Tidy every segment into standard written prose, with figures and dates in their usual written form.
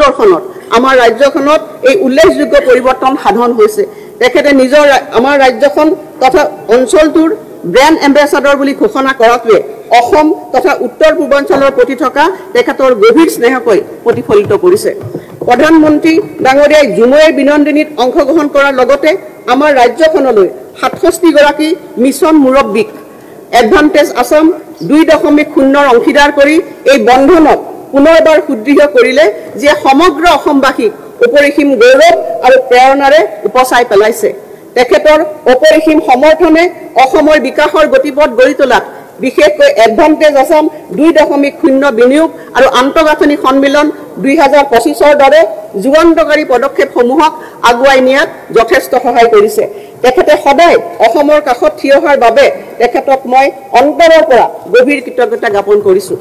মাৰ্গদৰ্শনত আমাৰ ৰাজ্যখনত এই উল্লেখযোগ্য পৰিৱৰ্তন সাধন হৈছে তেখেতে নিজৰ আমাৰ ৰাজ্যখন তথা অঞ্চলটোৰ ব্ৰেণ্ড এম্বেছাডৰ বুলি ঘোষণা কৰাটোৱে অসম তথা উত্তৰ পূৰ্বাঞ্চলৰ প্ৰতি থকা তেখেতৰ গভীৰ স্নেহকৈ প্ৰতিফলিত কৰিছে প্ৰধানমন্ত্ৰী ডাঙৰীয়াই জুমৈৰ বিনন্দিনীত অংশগ্ৰহণ কৰাৰ লগতে আমাৰ ৰাজ্যখনলৈ 67 গৰাকী মিছন মুৰব্বীক এডভান্টেজ আসাম 2.0 অংশীদাৰ কৰি এই বন্ধনক পুনৰবাৰ সুদৃঢ় কৰিলে যে সমগ্ৰ অসমবাসীক উপৰিসীম গৌৰৱ আৰু প্ৰেৰণাৰে উপচাই পেলাইছে তেখেতৰ অপৰিসীম সমৰ্থনে অসমৰ বিকাশৰ গতিপথ গঢ়ি তোলাত বিশেষকৈ এডভান্টেজ আসাম 2.0 বিনিয়োগ আৰু আন্তঃগাঁথনি সন্মিলন 2025ৰ দৰে যুগান্তকাৰী পদক্ষেপসমূহক আগুৱাই নিয়াত যথেষ্ট সহায় কৰিছে তেখেতে সদায় অসমৰ কাষত থিয় হোৱাৰ বাবে তেখেতক মই অন্তৰৰ পৰা গভীৰ কৃতজ্ঞতা জ্ঞাপন কৰিছো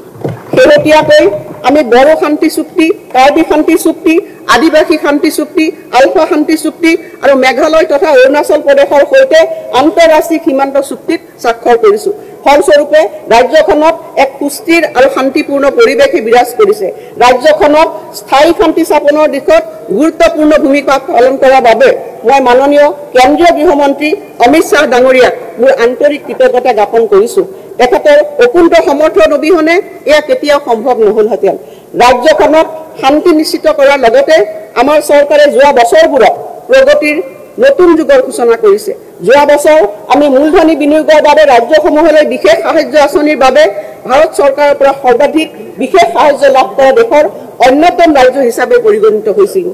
শেহতীয়াকৈ আমি বড়ো শান্তি চুক্তি কাৰ্বি শান্তি চুক্তি আদিবাসী শান্তি চুক্তি আলফা শান্তি চুক্তি আৰু মেঘালয় তথা অৰুণাচল প্ৰদেশৰ সৈতে আন্তঃৰাষ্ট্ৰীয় সীমান্ত চুক্তিত স্বাক্ষৰ কৰিছো ফলস্বৰূপে ৰাজ্যখনত এক সুস্থিৰ আৰু শান্তিপূৰ্ণ পৰিৱেশে বিৰাজ কৰিছে ৰাজ্যখনত স্থায়ী শান্তি স্থাপনৰ দিশত গুৰুত্বপূৰ্ণ ভূমিকা পালন কৰাৰ বাবে মই মাননীয় কেন্দ্ৰীয় গৃহমন্ত্ৰী অমিত শ্বাহ ডাঙৰীয়াক মোৰ আন্তৰিক কৃতজ্ঞতা জ্ঞাপন কৰিছো তেখেতৰ অকুণ্ঠ সমৰ্থন অবিহনে এয়া কেতিয়াও সম্ভৱ নহলহেঁতেন ৰাজ্যখনত শান্তি নিশ্চিত কৰাৰ লগতে আমাৰ চৰকাৰে যোৱা বছৰবোৰত প্ৰগতিৰ নতুন যুগৰ সূচনা কৰিছে যোৱা বছৰ আমি মূলধনী বিনিয়োগৰ বাবে ৰাজ্যসমূহলৈ বিশেষ সাহায্য আঁচনিৰ বাবে ভাৰত চৰকাৰৰ পৰা সৰ্বাধিক বিশেষ সাহায্য লাভ কৰা দেশৰ অন্যতম ৰাজ্য হিচাপে পৰিগণিত হৈছিল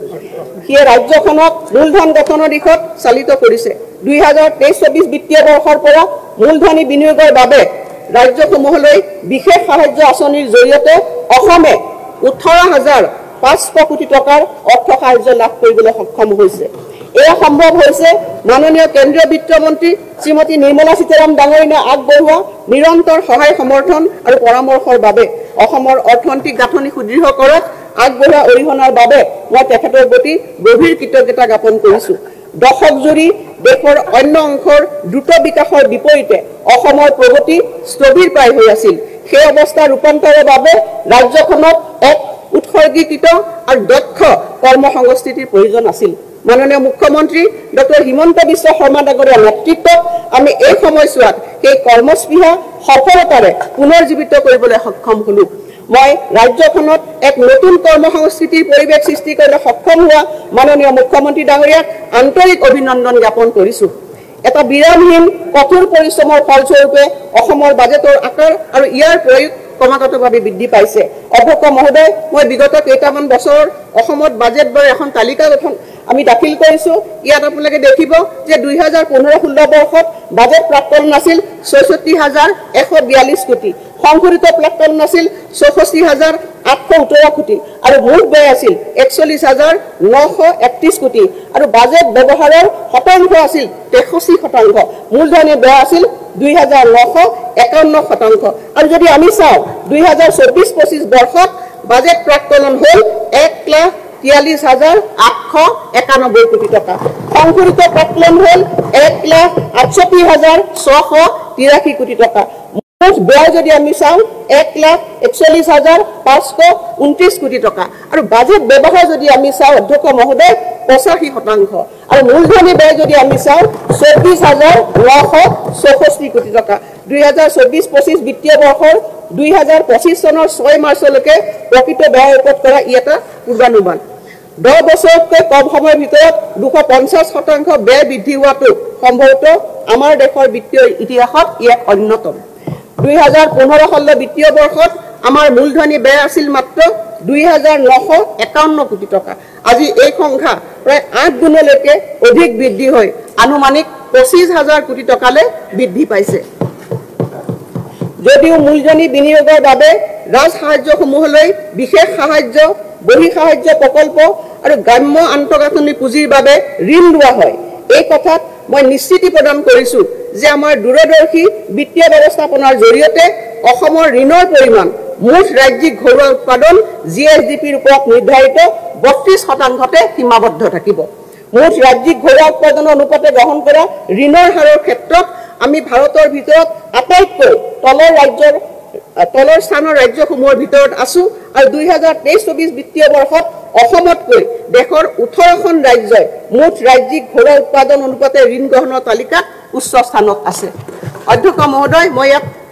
সিয়ে ৰাজ্যখনক মূলধন গঠনৰ দিশত চালিত কৰিছে 2023-24 বিত্তীয় বৰ্ষৰ পৰা মূলধনী বিনিয়োগৰ বাবে ৰাজ্যসমূহলৈ বিশেষ সাহায্য আঁচনিৰ জৰিয়তে অসমে 18,500 কোটি টকাৰ অৰ্থ সাহায্য লাভ কৰিবলৈ সক্ষম হৈছে এয়া সম্ভৱ হৈছে মাননীয় কেন্দ্ৰীয় বিত্তমন্ত্ৰী শ্ৰীমতী নিৰ্মলা সীতাৰাম ডাঙৰীয়াই আগবঢ়োৱা নিৰন্তৰ সহায় সমৰ্থন আৰু পৰামৰ্শৰ বাবে অসমৰ অৰ্থনৈতিক গাঁথনি সুদৃঢ় কৰাত আগবঢ়োৱা অৰিহণাৰ বাবে মই তেখেতৰ প্ৰতি গভীৰ কৃতজ্ঞতা জ্ঞাপন কৰিছো দশক জুৰি দেশৰ অন্য অংশৰ দ্ৰুত বিকাশৰ বিপৰীতে অসমৰ প্ৰগতি স্থবিৰ প্ৰায় হৈ আছিল সেই অৱস্থা ৰূপান্তৰৰ বাবে ৰাজ্যখনত এক উৎসৰ্গীকৃত আৰু দক্ষ কৰ্মসংস্কৃতিৰ প্ৰয়োজন আছিল মাননীয় মুখ্যমন্ত্ৰী ডক্টৰ হিমন্ত বিশ্ব শৰ্মা ডাঙৰীয়াৰ নেতৃত্বত আমি এই সময়ছোৱাত সেই কৰ্মস্পৃহা সফলতাৰে পুনৰ্জীৱিত কৰিবলৈ সক্ষম হলো মই ৰাজ্যখনত এক নতুন কৰ্মসংস্কৃতিৰ পৰিৱেশ সৃষ্টি কৰিবলৈ সক্ষম হোৱা মাননীয় মুখ্যমন্ত্ৰী ডাঙৰীয়াক আন্তৰিক অভিনন্দন জ্ঞাপন কৰিছো এটা বিৰামহীন কঠোৰ পৰিশ্ৰমৰ ফলস্বৰূপে অসমৰ বাজেটৰ আকাৰ আৰু ইয়াৰ প্ৰয়োগ ক্ৰমাগতভাৱে বৃদ্ধি পাইছে অধ্যক্ষ মহোদয় মই বিগত কেইটামান বছৰ অসমত বাজেট বৰ এখন তালিকা গঠন আমি দাখিল কৰিছো ইয়াত আপোনালোকে দেখিব যে 2015-16 বৰ্ষত বাজেট প্ৰাক্কলন আছিল 66,142 কোটি সংশোধিত প্ৰাক্কলন আছিল 64,817 কোটি আৰু মূল ব্যয় আছিল 41,931 কোটি আৰু বাজেট ব্যৱহাৰৰ শতাংশ আছিল 63% মূলধনী ব্যয় আছিল 2,951% আৰু যদি আমি চাওঁ 2024-25 বৰ্ষত বাজেট প্ৰাক্কলন হ'ল 1,43,891 কোটি টকা সংশোধিত প্ৰাক্কলন হ'ল 1,68,683 কোটি টকা মুঠ ব্যয় যদি আমি চাওঁ 1,41,529 কোটি টকা আৰু বাজেট ব্যৱহাৰ যদি আমি চাওঁ অধ্যক্ষ মহোদয় 85% আৰু মূলধনী ব্যয় যদি আমি চাওঁ 24,964 কোটি টকা 2024-25 বিত্তীয় বৰ্ষৰ 2025 চনৰ 6 মাৰ্চলৈকে প্ৰকৃত ব্যয় ওপৰত কৰা ই এটা পূৰ্বানুমান 10 বছৰতকৈ কম সময়ৰ ভিতৰত 250% ব্যয় বৃদ্ধি হোৱাটো সম্ভৱতঃ আমাৰ দেশৰ বিত্তীয় ইতিহাসত ই এক অন্যতম 2015-16 বিত্তীয় বৰ্ষত আমাৰ মূলধনী ব্যয় আছিল মাত্ৰ 2,951 কোটি টকা আজি এই সংখ্যা প্ৰায় 8 গুণলৈকে অধিক বৃদ্ধি হৈ আনুমানিক 25,000 কোটি টকালৈ বৃদ্ধি পাইছে যদিও মূলধনী বিনিয়োগৰ বাবে ৰাজ সাহায্যসমূহলৈ বিশেষ সাহায্য বহি সাহায্য প্ৰকল্প আৰু গ্ৰাম্য আন্তঃগাঁথনি পুঁজিৰ বাবে ঋণ লোৱা হয় এই কথাত মই নিশ্চিতি প্ৰদান কৰিছো যে আমাৰ দূৰদৰ্শী বিত্তীয় ব্যৱস্থাপনাৰ জৰিয়তে অসমৰ ঋণৰ পৰিমাণ মুঠ ৰাজ্যিক ঘৰুৱা উৎপাদন জিএসডিপিৰ ওপৰত নিৰ্ধাৰিত 32%তে সীমাবদ্ধ থাকিব মুঠ ৰাজ্যিক ঘৰুৱা উৎপাদনৰ অনুপাতে গ্ৰহণ কৰা ঋণৰ হাৰৰ ক্ষেত্ৰত আমি ভাৰতৰ ভিতৰত আটাইতকৈ তলৰ স্থানৰ ৰাজ্যসমূহৰ ভিতৰত আছো আৰু 2023-24 বিত্তীয় বৰ্ষত অসমতকৈ দেশৰ 18খন ৰাজ্যই মুঠ ৰাজ্যিক ঘৰুৱা উৎপাদন অনুপাতে ঋণ গ্ৰহণৰ তালিকাত উচ্চ স্থানত আছে। অধ্যক্ষ মহোদয়, মই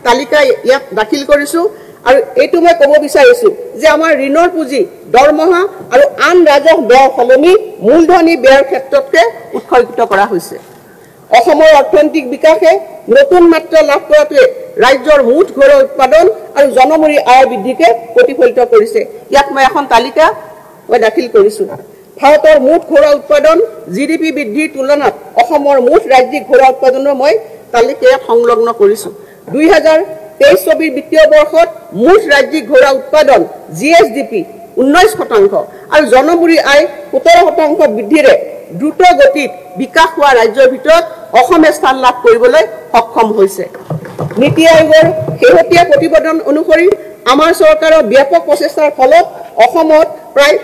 তালিকা ইয়াত দাখিল কৰিছোঁ আৰু এইটো মই ক'ব বিচাৰিছোঁ যে আমাৰ ঋণৰ পুঁজি দৰমহা আৰু আন ৰাজহ ব্যয়ৰ সলনি মূলধনী ব্যয়ৰ ক্ষেত্ৰতহে উৎসৰ্গিত কৰা হৈছে। অসমৰ অৰ্থনৈতিক বিকাশে নতুন মাত্ৰা লাভ কৰাটোৱে ৰাজ্যৰ মুঠ ঘৰুৱা উৎপাদন আৰু জনমূৰি আয় বৃদ্ধিকে প্ৰতিফলিত কৰিছে। ইয়াত মই এখন তালিকা দাখিল কৰিছোঁ। ভাৰতৰ মুঠ ঘৰুৱা উৎপাদন GDP বৃদ্ধিৰ তুলনাত অসমৰ মুঠ ৰাজ্যিক ঘৰুৱা উৎপাদনৰ মই তালিকা ইয়াত সংলগ্ন কৰিছোঁ। 2023-24 বিত্তীয় বৰ্ষত মুঠ ৰাজ্যিক ঘৰুৱা উৎপাদন GSDP 19% আৰু জনমূৰি আয় 17% বৃদ্ধিৰে দ্ৰুত গতিত বিকাশ হোৱা ৰাজ্যৰ ভিতৰত অসমে স্থান লাভ কৰিবলৈ সক্ষম হৈছে। নীতি আয়োগৰ শেহতীয়া প্ৰতিবেদন অনুসৰি আমাৰ চৰকাৰৰ ব্যাপক প্ৰচেষ্টাৰ ফলত অসমত প্ৰায়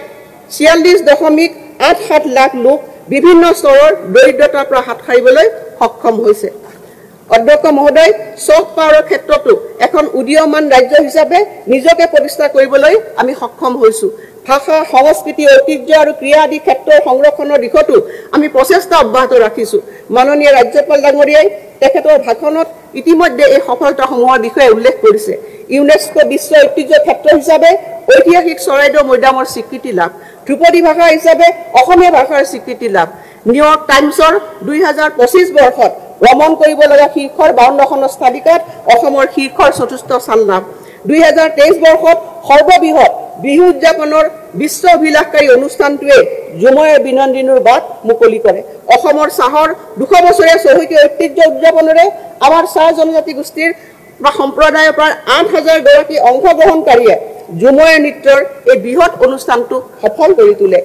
46.87 লাখ লোক বিভিন্ন স্তৰৰ দৰিদ্ৰতাৰ পৰা হাত সাৰিবলৈ সক্ষম হৈছে। অধ্যক্ষ মহোদয়, ছফ্ট পাৱাৰৰ ক্ষেত্ৰতো এখন উদীয়মান ৰাজ্য হিচাপে নিজকে প্ৰতিষ্ঠা কৰিবলৈ আমি সক্ষম হৈছোঁ। ভাষা, সংস্কৃতি, ঐতিহ্য আৰু ক্ৰীড়া আদি ক্ষেত্ৰৰ সংৰক্ষণৰ দিশতো আমি প্ৰচেষ্টা অব্যাহত ৰাখিছোঁ। মাননীয় ৰাজ্যপাল ডাঙৰীয়াই তেখেতৰ ভাষণত ইতিমধ্যে এই সফলতাসমূহৰ বিষয়ে উল্লেখ কৰিছে। ইউনেস্কো বিশ্ব ঐতিহ্য ক্ষেত্ৰ হিচাপে ঐতিহাসিক চৰাইদেউ মৈদামৰ স্বীকৃতি লাভ, ধ্ৰুপদী ভাষা হিচাপে অসমীয়া ভাষাৰ স্বীকৃতি লাভ, নিউয়ৰ্ক টাইমছৰ 2025 বৰ্ষত ভ্ৰমণ কৰিব লগা শীৰ্ষৰ 52খন তালিকাত অসমৰ শীৰ্ষৰ 4ৰ্থ স্থান লাভ, 2023 বৰ্ষত সৰ্ববৃহৎ বিহু উদযাপনৰ বিশ্ব অভিলাষকাৰী অনুষ্ঠানটোৱে জুমৈৰ বিনন্দিনীৰ বাট মুকলি কৰে। অসমৰ চাহৰ 200 বছৰীয়া চহকী ঐতিহ্য উদযাপনেৰে আমাৰ চাহ জনজাতি গোষ্ঠীৰ বা সম্প্ৰদায়ৰ প্ৰায় 8,000 গৰাকী অংশগ্ৰহণকাৰীয়ে জুমৈৰ নৃত্যৰ এই বৃহৎ অনুষ্ঠানটো সফল কৰি তোলে।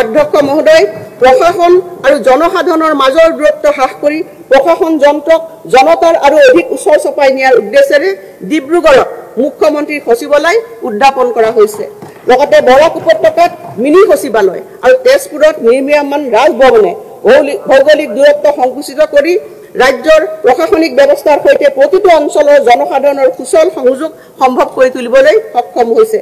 অধ্যক্ষ মহোদয়, প্ৰশাসন আৰু জনসাধাৰণৰ মাজৰ দূৰত্ব হ্ৰাস কৰি প্ৰশাসন যন্ত্ৰক জনতাৰ আৰু অধিক ওচৰ চপাই নিয়াৰ উদ্দেশ্যেৰে ডিব্ৰুগড়ত মুখ্যমন্ত্ৰীৰ সচিবালয় উদ্যাপন কৰা হৈছে। লগতে বৰাক উপত্যকাত মিনি সচিবালয় আৰু তেজপুৰত নিৰ্মীয়মান ৰাজভৱনে ভৌগোলিক দূৰত্ব সংকুচিত কৰি ৰাজ্যৰ প্ৰশাসনিক ব্যৱস্থাৰ সৈতে প্ৰতিটো অঞ্চলৰ জনসাধাৰণৰ সুচল সংযোগ সম্ভৱ কৰি তুলিবলৈ সক্ষম হৈছে।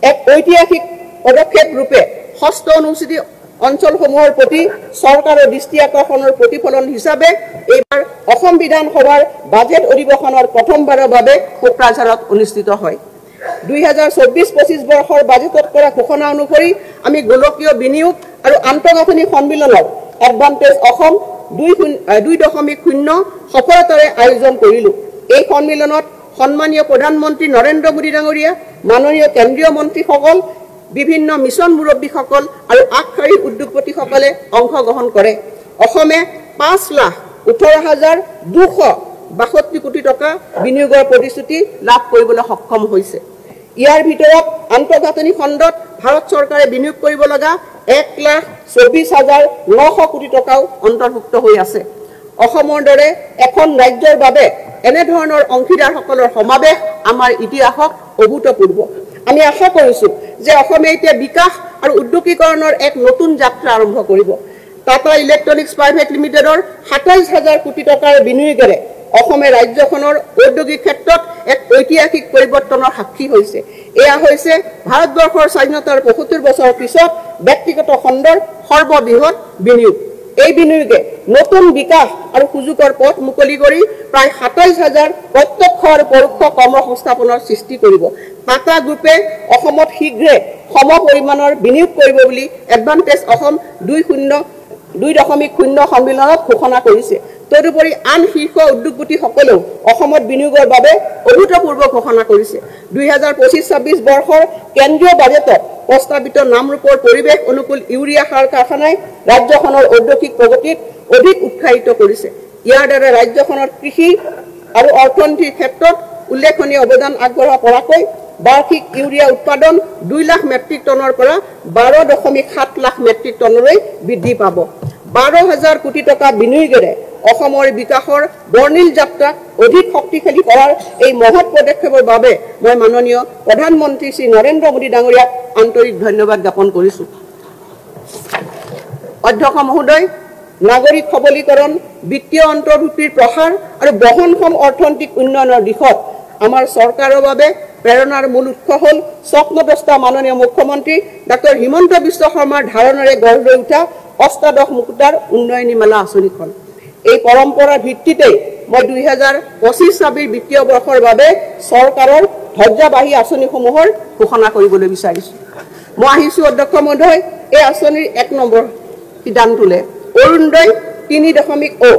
এক ঐতিহাসিক পদক্ষেপ ৰূপে ষষ্ঠ অনুসূচিত অঞ্চলসমূহৰ প্ৰতি চৰকাৰৰ দৃষ্টি আকৰ্ষণৰ প্ৰতিফলন হিচাপে এইবাৰ অসম বিধানসভাৰ বাজেট অধিৱেশনৰ প্ৰথমবাৰৰ বাবে কোকৰাঝাৰত অনুষ্ঠিত হয়। 2024-25 বৰ্ষৰ বাজেটত কৰা ঘোষণা অনুসৰি আমি গোলকীয় বিনিয়োগ আৰু আন্তঃগাঁথনি সন্মিলনৰ এডভান্টেজ অসম 2.0 সফলতাৰে আয়োজন কৰিলোঁ। এই সন্মিলনত সন্মানীয় প্ৰধানমন্ত্ৰী নৰেন্দ্ৰ মোদী ডাঙৰীয়া, মাননীয় কেন্দ্ৰীয় মন্ত্ৰীসকল, বিভিন্ন মিছন মুৰব্বীসকল আৰু আগশাৰীৰ উদ্যোগপতিসকলে অংশগ্ৰহণ কৰে। অসমে 5,18,262 কোটি টকা বিনিয়োগৰ প্ৰতিশ্ৰুতি লাভ কৰিবলৈ সক্ষম হৈছে। ইয়াৰ ভিতৰত আন্তঃগাঁথনি খণ্ডত ভাৰত চৰকাৰে বিনিয়োগ কৰিব লগা 1,24,900 কোটি টকাও অন্তৰ্ভুক্ত হৈ আছে। অসমৰ দৰে এখন ৰাজ্যৰ বাবে এনেধৰণৰ অংশীদাৰসকলৰ সমাৱেশ আমাৰ ইতিহাসত অভূতপূৰ্ব। আমি আশা কৰিছোঁ যে অসমে এতিয়া বিকাশ আৰু উদ্যোগীকৰণৰ এক নতুন যাত্ৰা আৰম্ভ কৰিব। টাটা ইলেক্ট্ৰনিক্স প্ৰাইভেট লিমিটেডৰ 27,000 কোটি টকাৰ বিনিয়োগেৰে অসমে ৰাজ্যখনৰ ঔদ্যোগিক ক্ষেত্ৰত এক ঐতিহাসিক পৰিৱৰ্তনৰ সাক্ষী হৈছে। এয়া হৈছে ভাৰতবৰ্ষৰ স্বাধীনতাৰ 75 বছৰৰ পিছত ব্যক্তিগত খণ্ডৰ সৰ্ববৃহৎ বিনিয়োগ। এই বিনিয়োগে নতুন বিকাশ আৰু সুযোগৰ পথ মুকলি কৰি প্ৰায় 27,000 প্ৰত্যক্ষ আৰু পৰোক্ষ কৰ্মসংস্থাপনৰ সৃষ্টি কৰিব। টাটা গ্ৰুপে অসমত শীঘ্ৰে সম পৰিমাণৰ বিনিয়োগ কৰিব বুলি এডভান্টেজ অসম 2.0 সন্মিলনত ঘোষণা কৰিছে। তদুপৰি আন শীৰ্ষ উদ্যোগপতিসকলেও অসমত বিনিয়োগৰ বাবে অভূতপূৰ্ব ঘোষণা কৰিছে। 2025-26 বৰ্ষৰ কেন্দ্ৰীয় বাজেটত প্ৰস্তাৱিত নামৰূপৰ পৰিৱেশ অনুকূল ইউৰিয়া সাৰ কাৰখানাই ৰাজ্যখনৰ ঔদ্যোগিক প্ৰগতিত অধিক উৎসাহিত কৰিছে। ইয়াৰ দ্বাৰা ৰাজ্যখনৰ কৃষি আৰু অৰ্থনীতিৰ ক্ষেত্ৰত উল্লেখনীয় অৱদান আগবঢ়াব পৰাকৈ বাৰ্ষিক ইউৰিয়া উৎপাদন 2 লাখ মেট্ৰিক টনৰ পৰা 12.7 লাখ মেট্ৰিক টনলৈ বৃদ্ধি পাব। 12,000 কোটি টকা বিনিয়োগেৰে অসমৰ বিকাশৰ বৰ্ণিল যাত্ৰাক অধিক শক্তিশালী কৰাৰ এই মহৎ পদক্ষেপৰ বাবে মই মাননীয় প্ৰধানমন্ত্ৰী শ্ৰী নৰেন্দ্ৰ মোদী ডাঙৰীয়াক আন্তৰিক ধন্যবাদ জ্ঞাপন কৰিছোঁ। অধ্যক্ষ মহোদয়, নাগৰিক সবলীকৰণ, বিত্তীয় অন্তৰ্ভুক্তিৰ প্ৰসাৰ আৰু বহনক্ষম অৰ্থনৈতিক উন্নয়নৰ দিশত আমাৰ চৰকাৰৰ বাবে প্ৰেৰণাৰ মূল উৎস হ'ল স্বপ্নদ্ৰষ্টা মাননীয় মুখ্যমন্ত্ৰী ডক্টৰ হিমন্ত বিশ্ব শৰ্মাৰ ধাৰণাৰে গঢ় লৈ উঠা অষ্টাদশ মুকুতাৰ উন্নয়নী মেলা আঁচনিখন। এই পৰম্পৰাৰ ভিত্তিতেই মই 2025-26 বিত্তীয় বৰ্ষৰ বাবে চৰকাৰৰ ধৈৰ্যবাহী আঁচনিসমূহৰ ঘোষণা কৰিবলৈ বিচাৰিছোঁ। মই আহিছোঁ অধ্যক্ষ মহোদয়, এই আঁচনিৰ 1 নম্বৰ সিদ্ধান্তলে অৰুণোদয় 3.0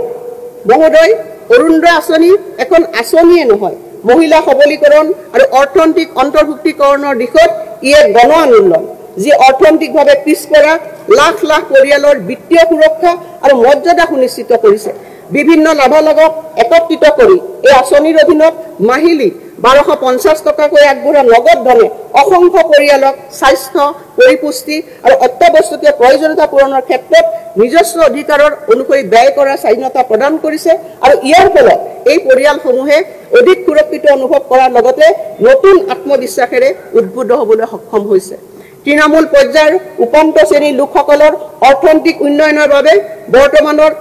মহোদয়, অৰুণোদয় আঁচনি এখন আঁচনিয়ে নহয়, মহিলা সবলীকৰণ আৰু অৰ্থনৈতিক অন্তৰ্ভুক্তিকৰণৰ দিশত ই এক গণ আন্দোলন, যি অৰ্থনৈতিকভাৱে পিছপৰা লাখ লাখ পৰিয়ালৰ বিত্তীয় সুৰক্ষা আৰু মৰ্যাদা সুনিশ্চিত কৰিছে। বিভিন্ন লাভালাভক একত্ৰিত কৰি এই আঁচনিৰ অধীনত মাহিলী 1250 টকাকৈ আগবঢ়োৱা নগদ ধনে অসংখ্য পৰিয়ালক স্বাস্থ্য, পৰিপুষ্টি আৰু অত্যাৱশ্যকীয় প্ৰয়োজনীয়তা পূৰণৰ ক্ষেত্ৰত নিজস্ব অধিকাৰৰ অনুসৰি ব্যয় কৰাৰ স্বাধীনতা প্ৰদান কৰিছে আৰু ইয়াৰ ফলত এই পৰিয়ালসমূহে অধিক সুৰক্ষিত অনুভৱ কৰাৰ লগতে নতুন আত্মবিশ্বাসেৰে উদ্বুদ্ধ হ'বলৈ সক্ষম হৈছে। তৃণমূল পৰ্যায়ৰ উপান্ত শ্ৰেণীৰ লোকসকলৰ অৰ্থনৈতিক উন্নয়নৰ বাবে বৰ্তমানৰ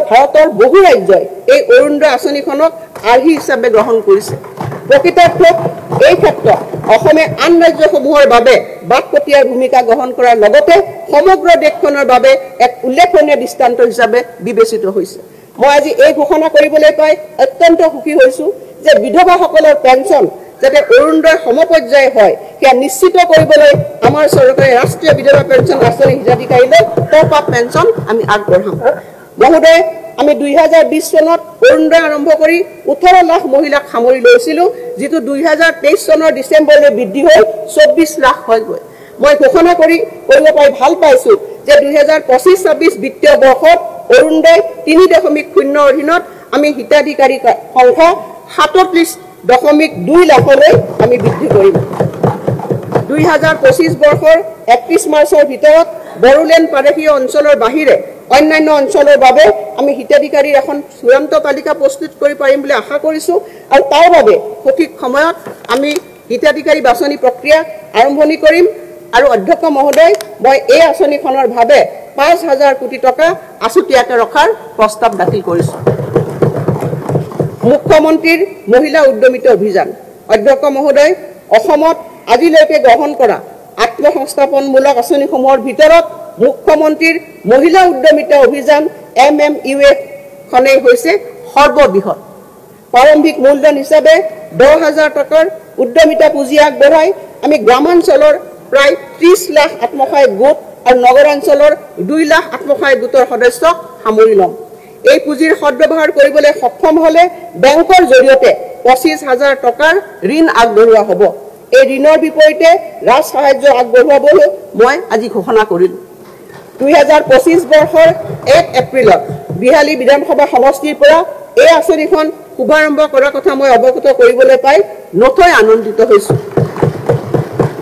ভাৰতৰ বহু ৰাজ্যই এই অৰুণোদয় আঁচনিখনক আৰ্হি হিচাপে গ্ৰহণ কৰিছে। প্ৰকৃতাৰ্থত এই ক্ষেত্ৰত অসমে আন ৰাজ্যসমূহৰ বাবে বাটপতীয়াৰ ভূমিকা গ্ৰহণ কৰাৰ লগতে সমগ্ৰ দেশখনৰ বাবে এক উল্লেখনীয় দৃষ্টান্ত হিচাপে বিবেচিত হৈছে। মই আজি এই ঘোষণা কৰিবলৈ পাই অত্যন্ত সুখী হৈছোঁ যে বিধৱাসকলৰ পেঞ্চন যাতে অৰুণোদয় সমপৰ্যায় হয় সেয়া নিশ্চিত কৰিবলৈ আমাৰ চৰকাৰে ৰাষ্ট্ৰীয় বিধৱা পেঞ্চন আঁচনি হিতাধিকাৰীলৈ টপ আপ পেঞ্চন আমি আগবঢ়াম। মহোদয়, আমি 2020 চনত অৰুণোদয় আৰম্ভ কৰি 18 লাখ মহিলাক সামৰি লৈছিলোঁ, যিটো 2023 চনৰ ডিচেম্বৰলৈ বৃদ্ধি হৈ 24 লাখ হয়গৈ। মই ঘোষণা কৰিব পাই ভাল পাইছোঁ যে 2025-26 বিত্তীয় বৰ্ষত অৰুণোদয় 3.0 অধীনত আমি হিতাধিকাৰী সংখ্যা 37.2 লাখলৈ আমি বৃদ্ধি কৰিম। 2025 বৰ্ষৰ 31 মাৰ্চৰ ভিতৰত বড়োলেণ্ড প্ৰাদেশিক অঞ্চলৰ বাহিৰে অন্যান্য অঞ্চলৰ বাবে আমি হিতাধিকাৰীৰ এখন চূড়ান্ত তালিকা প্ৰস্তুত কৰি পাৰিম বুলি আশা কৰিছোঁ আৰু তাৰ বাবে সঠিক সময়ত আমি হিতাধিকাৰী বাছনি প্ৰক্ৰিয়া আৰম্ভণি কৰিম। আৰু অধ্যক্ষ মহোদয়, মই এই আঁচনিখনৰ বাবে 5,000 কোটি টকা আছুতীয়াকৈ ৰখাৰ প্ৰস্তাৱ দাখিল কৰিছোঁ। মুখ্যমন্ত্ৰীৰ মহিলা উদ্যমিতা অভিযান। অধ্যক্ষ মহোদয়, অসমত আজিলৈকে গ্ৰহণ কৰা আত্মসংস্থাপনমূলক আঁচনিসমূহৰ ভিতৰত মুখ্যমন্ত্ৰীৰ মহিলা উদ্যমিতা অভিযান MMUA খনেই হৈছে সৰ্ববৃহৎ। প্ৰাৰম্ভিক মূলধন হিচাপে 10,000 টকাৰ উদ্যমিতা পুঁজি আগবঢ়াই আমি গ্ৰামাঞ্চলৰ প্ৰায় 30 লাখ আত্মসহায়ক গোট আৰু নগৰাঞ্চলৰ 2 লাখ আত্মসহায়ক গোটৰ সদস্যক সামৰি ল'ম। এই পুঁজিৰ সদ্ব্যৱহাৰ কৰিবলৈ সক্ষম হ'লে বেংকৰ জৰিয়তে 25,000 টকাৰ ঋণ আগবঢ়োৱা হ'ব। এই ঋণৰ বিপৰীতে ৰাজ সাহায্য আগবঢ়োৱাবলৈ মই আজি ঘোষণা কৰিলোঁ। 2025 বৰ্ষৰ 1 এপ্ৰিলত বিহালী বিধানসভা সমষ্টিৰ পৰা এই আঁচনিখন শুভাৰম্ভ কৰাৰ কথা মই অৱগত কৰিবলৈ পাই নথৈ আনন্দিত হৈছোঁ।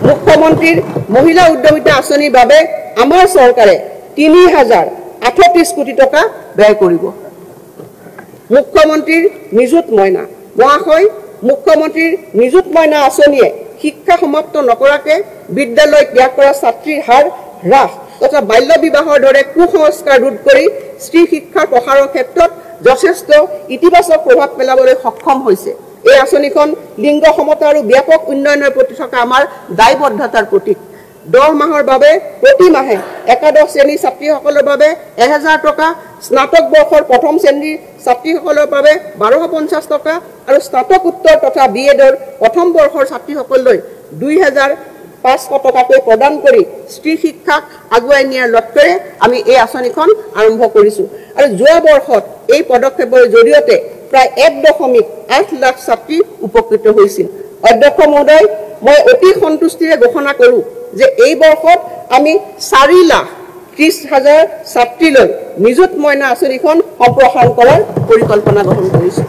মুখ্যমন্ত্ৰীৰ মহিলা উদ্যমিতা আঁচনিৰ বাবে আমাৰ চৰকাৰে 3,038 কোটি টকা ব্যয় কৰিব। মুখ্যমন্ত্ৰীৰ নিযুত মইনা। মহাশয়, মুখ্যমন্ত্ৰীৰ নিযুত মইনা আঁচনিয়ে শিক্ষা সমাপ্ত নকৰাকৈ বিদ্যালয় ত্যাগ কৰা ছাত্ৰীৰ হাৰ হ্ৰাস তথা বাল্য বিবাহৰ দৰে কুসংস্কাৰ ৰোধ কৰি স্ত্ৰী শিক্ষাৰ প্ৰসাৰৰ ক্ষেত্ৰত যথেষ্ট ইতিবাচক প্ৰভাৱ পেলাবলৈ সক্ষম হৈছে। এই আঁচনিখন লিংগ সমতা আৰু ব্যাপক উন্নয়নৰ প্ৰতি থকা আমাৰ দায়বদ্ধতাৰ প্ৰতীক। 10 মাহৰ বাবে প্ৰতি মাহে একাদশ শ্ৰেণীৰ ছাত্ৰীসকলৰ বাবে 1,000 টকা, স্নাতক বৰ্ষৰ প্ৰথম শ্ৰেণীৰ ছাত্ৰীসকলৰ বাবে 1,250 টকা আৰু স্নাতকোত্তৰ তথা BEdৰ প্ৰথম বৰ্ষৰ ছাত্ৰীসকললৈ 2,500 টকাকৈ প্ৰদান কৰি স্ত্ৰী শিক্ষাক আগুৱাই নিয়াৰ লক্ষ্যৰে আমি এই আঁচনিখন আৰম্ভ কৰিছোঁ। আৰু যোৱা বৰ্ষত এই পদক্ষেপৰ জৰিয়তে প্ৰায় 1.8 লাখ ছাত্ৰী উপকৃত হৈছিল। অধ্যক্ষ মহোদয়, মই অতি সন্তুষ্টিৰে ঘোষণা কৰোঁ যে এই বৰ্ষত আমি 4,30,000 ছাত্ৰীলৈ নিযুত মইনা আঁচনিখন সম্প্ৰসাৰণ কৰাৰ পৰিকল্পনা গ্ৰহণ কৰিছোঁ।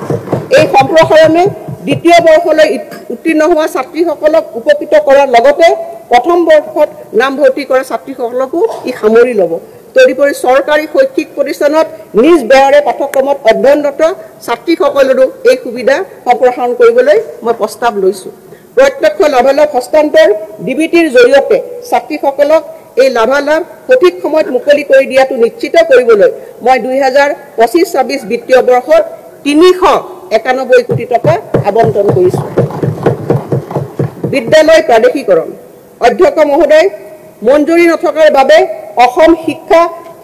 এই সম্প্ৰসাৰণে দ্বিতীয় বৰ্ষলৈ উত্তীৰ্ণ হোৱা ছাত্ৰীসকলক উপকৃত কৰাৰ লগতে প্ৰথম বৰ্ষত নামভৰ্তি কৰা ছাত্ৰীসকলকো ই সামৰি ল'ব। তদুপৰি চৰকাৰী শৈক্ষিক প্ৰতিষ্ঠানত নিজ ব্যয়েৰে পাঠ্যক্ৰমত অধ্যয়নৰত ছাত্ৰীসকলৰো এই সুবিধা সম্প্ৰসাৰণ কৰিবলৈ মই প্ৰস্তাৱ লৈছোঁ। প্ৰত্যক্ষ লাভালাভ হস্তান্তৰ DBTৰ জৰিয়তে ছাত্ৰীসকলক এই লাভালাভ সঠিক সময়ত মুকলি কৰি দিয়াটো নিশ্চিত কৰিবলৈ মই 2025-26 বিত্তীয় বৰ্ষত 391 কোটি টকা আবণ্টন কৰিছোঁ। বিদ্যালয় প্ৰাদেশিকৰণ অধ্যক্ষ মহোদয় মঞ্জুৰি নথকাৰ বাবে অসম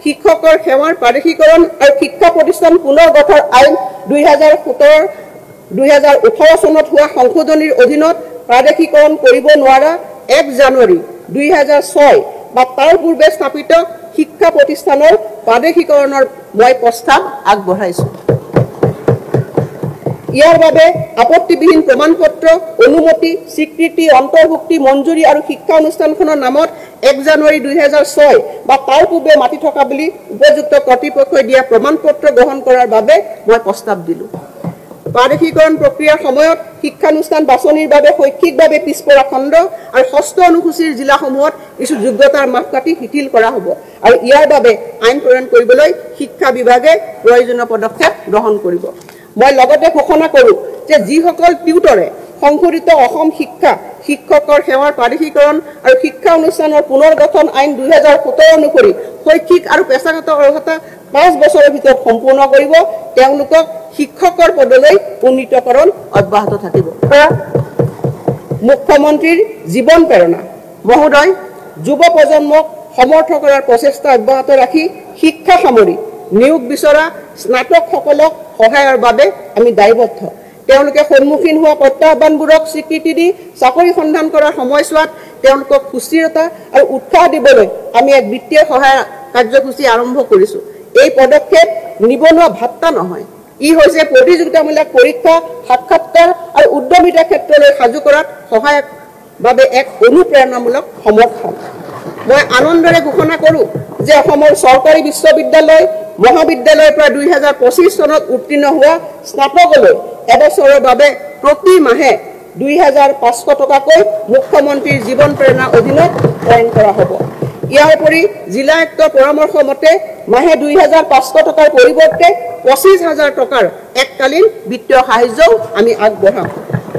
শিক্ষকৰ সেৱাৰ প্ৰাদেশিকৰণ আৰু শিক্ষা প্ৰতিষ্ঠান পুনৰ গঠন আইন 2018 চনত হোৱা সংশোধনীৰ অধীনত প্ৰাদেশিকৰণ কৰিব নোৱাৰা 1 জানুৱাৰী 2006 বা তাৰ পূৰ্বে স্থাপিত শিক্ষা প্ৰতিষ্ঠানৰ প্ৰাদেশিকৰণৰ মই প্ৰস্তাৱ আগবঢ়াইছো। ইয়াৰ বাবে আপত্তিবিহীন প্ৰমাণপত্ৰ অনুমতি স্বীকৃতি অন্তৰ্ভুক্তি মঞ্জুৰি আৰু শিক্ষা অনুষ্ঠানখনৰ নামত 1 জানুৱাৰী 2006 বা তাৰ পূৰ্বে মাটি থকা বুলি উপযুক্ত কৰ্তৃপক্ষই দিয়া প্ৰমাণপত্ৰ গ্ৰহণ কৰাৰ বাবে মই প্ৰস্তাৱ দিলো। প্ৰাদেশিকৰণ প্ৰক্ৰিয়াৰ সময়ত শিক্ষানুষ্ঠান বাছনিৰ বাবে শৈক্ষিকভাৱে পিছপৰা খণ্ড আৰু ষষ্ঠ অনুসূচীৰ জিলাসমূহত কিছু যোগ্যতাৰ মাপকাঠি শিথিল কৰা হ'ব আৰু ইয়াৰ বাবে আইন প্ৰণয়ন কৰিবলৈ শিক্ষা বিভাগে প্ৰয়োজনীয় পদক্ষেপ গ্ৰহণ কৰিব। মই লগতে ঘোষণা কৰোঁ যে যিসকল টিউটৰে সংশোধিত অসম শিক্ষকৰ সেৱাৰ প্ৰাদেশিকৰণ আৰু শিক্ষা অনুষ্ঠানৰ পুনৰ গঠন আইন 2017 অনুসৰি শৈক্ষিক আৰু পেছাগত অৰ্হতা 5 বছৰৰ ভিতৰত সম্পূৰ্ণ কৰিব তেওঁলোকক শিক্ষকৰ পদলৈ উন্নীতকৰণ অব্যাহত থাকিব। মুখ্যমন্ত্ৰীৰ জীৱন প্ৰেৰণা মহোদয় যুৱ প্ৰজন্মক সমৰ্থ কৰাৰ প্ৰচেষ্টা অব্যাহত ৰাখি শিক্ষা সামৰি নিয়োগ বিচৰা স্নাতকসকলক সহায়ৰ বাবে আমি দায়বদ্ধ। তেওঁলোকে সন্মুখীন হোৱা প্ৰত্যাহ্বানবোৰক স্বীকৃতি দি চাকৰি সন্ধান কৰাৰ সময়ছোৱাত তেওঁলোকক সুস্থিৰতা আৰু উৎসাহ দিবলৈ আমি এক বিত্তীয় সহায় কাৰ্যসূচী আৰম্ভ কৰিছো। এই পদক্ষেপ নিবনুৱা ভাত্তা নহয়, ই হৈছে প্ৰতিযোগিতামূলক পৰীক্ষা সাক্ষাৎকাৰ আৰু উদ্যমিতাৰ ক্ষেত্ৰলৈ সাজু কৰাত সহায়ক বাবে এক অনুপ্ৰেৰণামূলক সমৰ্থন। মই আনন্দৰে ঘোষণা কৰোঁ যে অসমৰ চৰকাৰী বিশ্ববিদ্যালয় মহাবিদ্যালয়ৰ পৰা 2025 চনত উত্তীৰ্ণ হোৱা স্নাতকলৈ এবছৰৰ বাবে প্ৰতি মাহে 2500 টকাকৈ মুখ্যমন্ত্ৰীৰ জীৱন প্ৰেৰণা অধীনত প্ৰদান কৰা হ'ব। ইয়াৰ উপৰি জিলা আয়ুক্তৰ পৰামৰ্শ মতে মাহে 2500 টকাৰ পৰিৱৰ্তে 25,000 টকাৰ এককালীন বিত্তীয় সাহায্যও আমি আগবঢ়াম।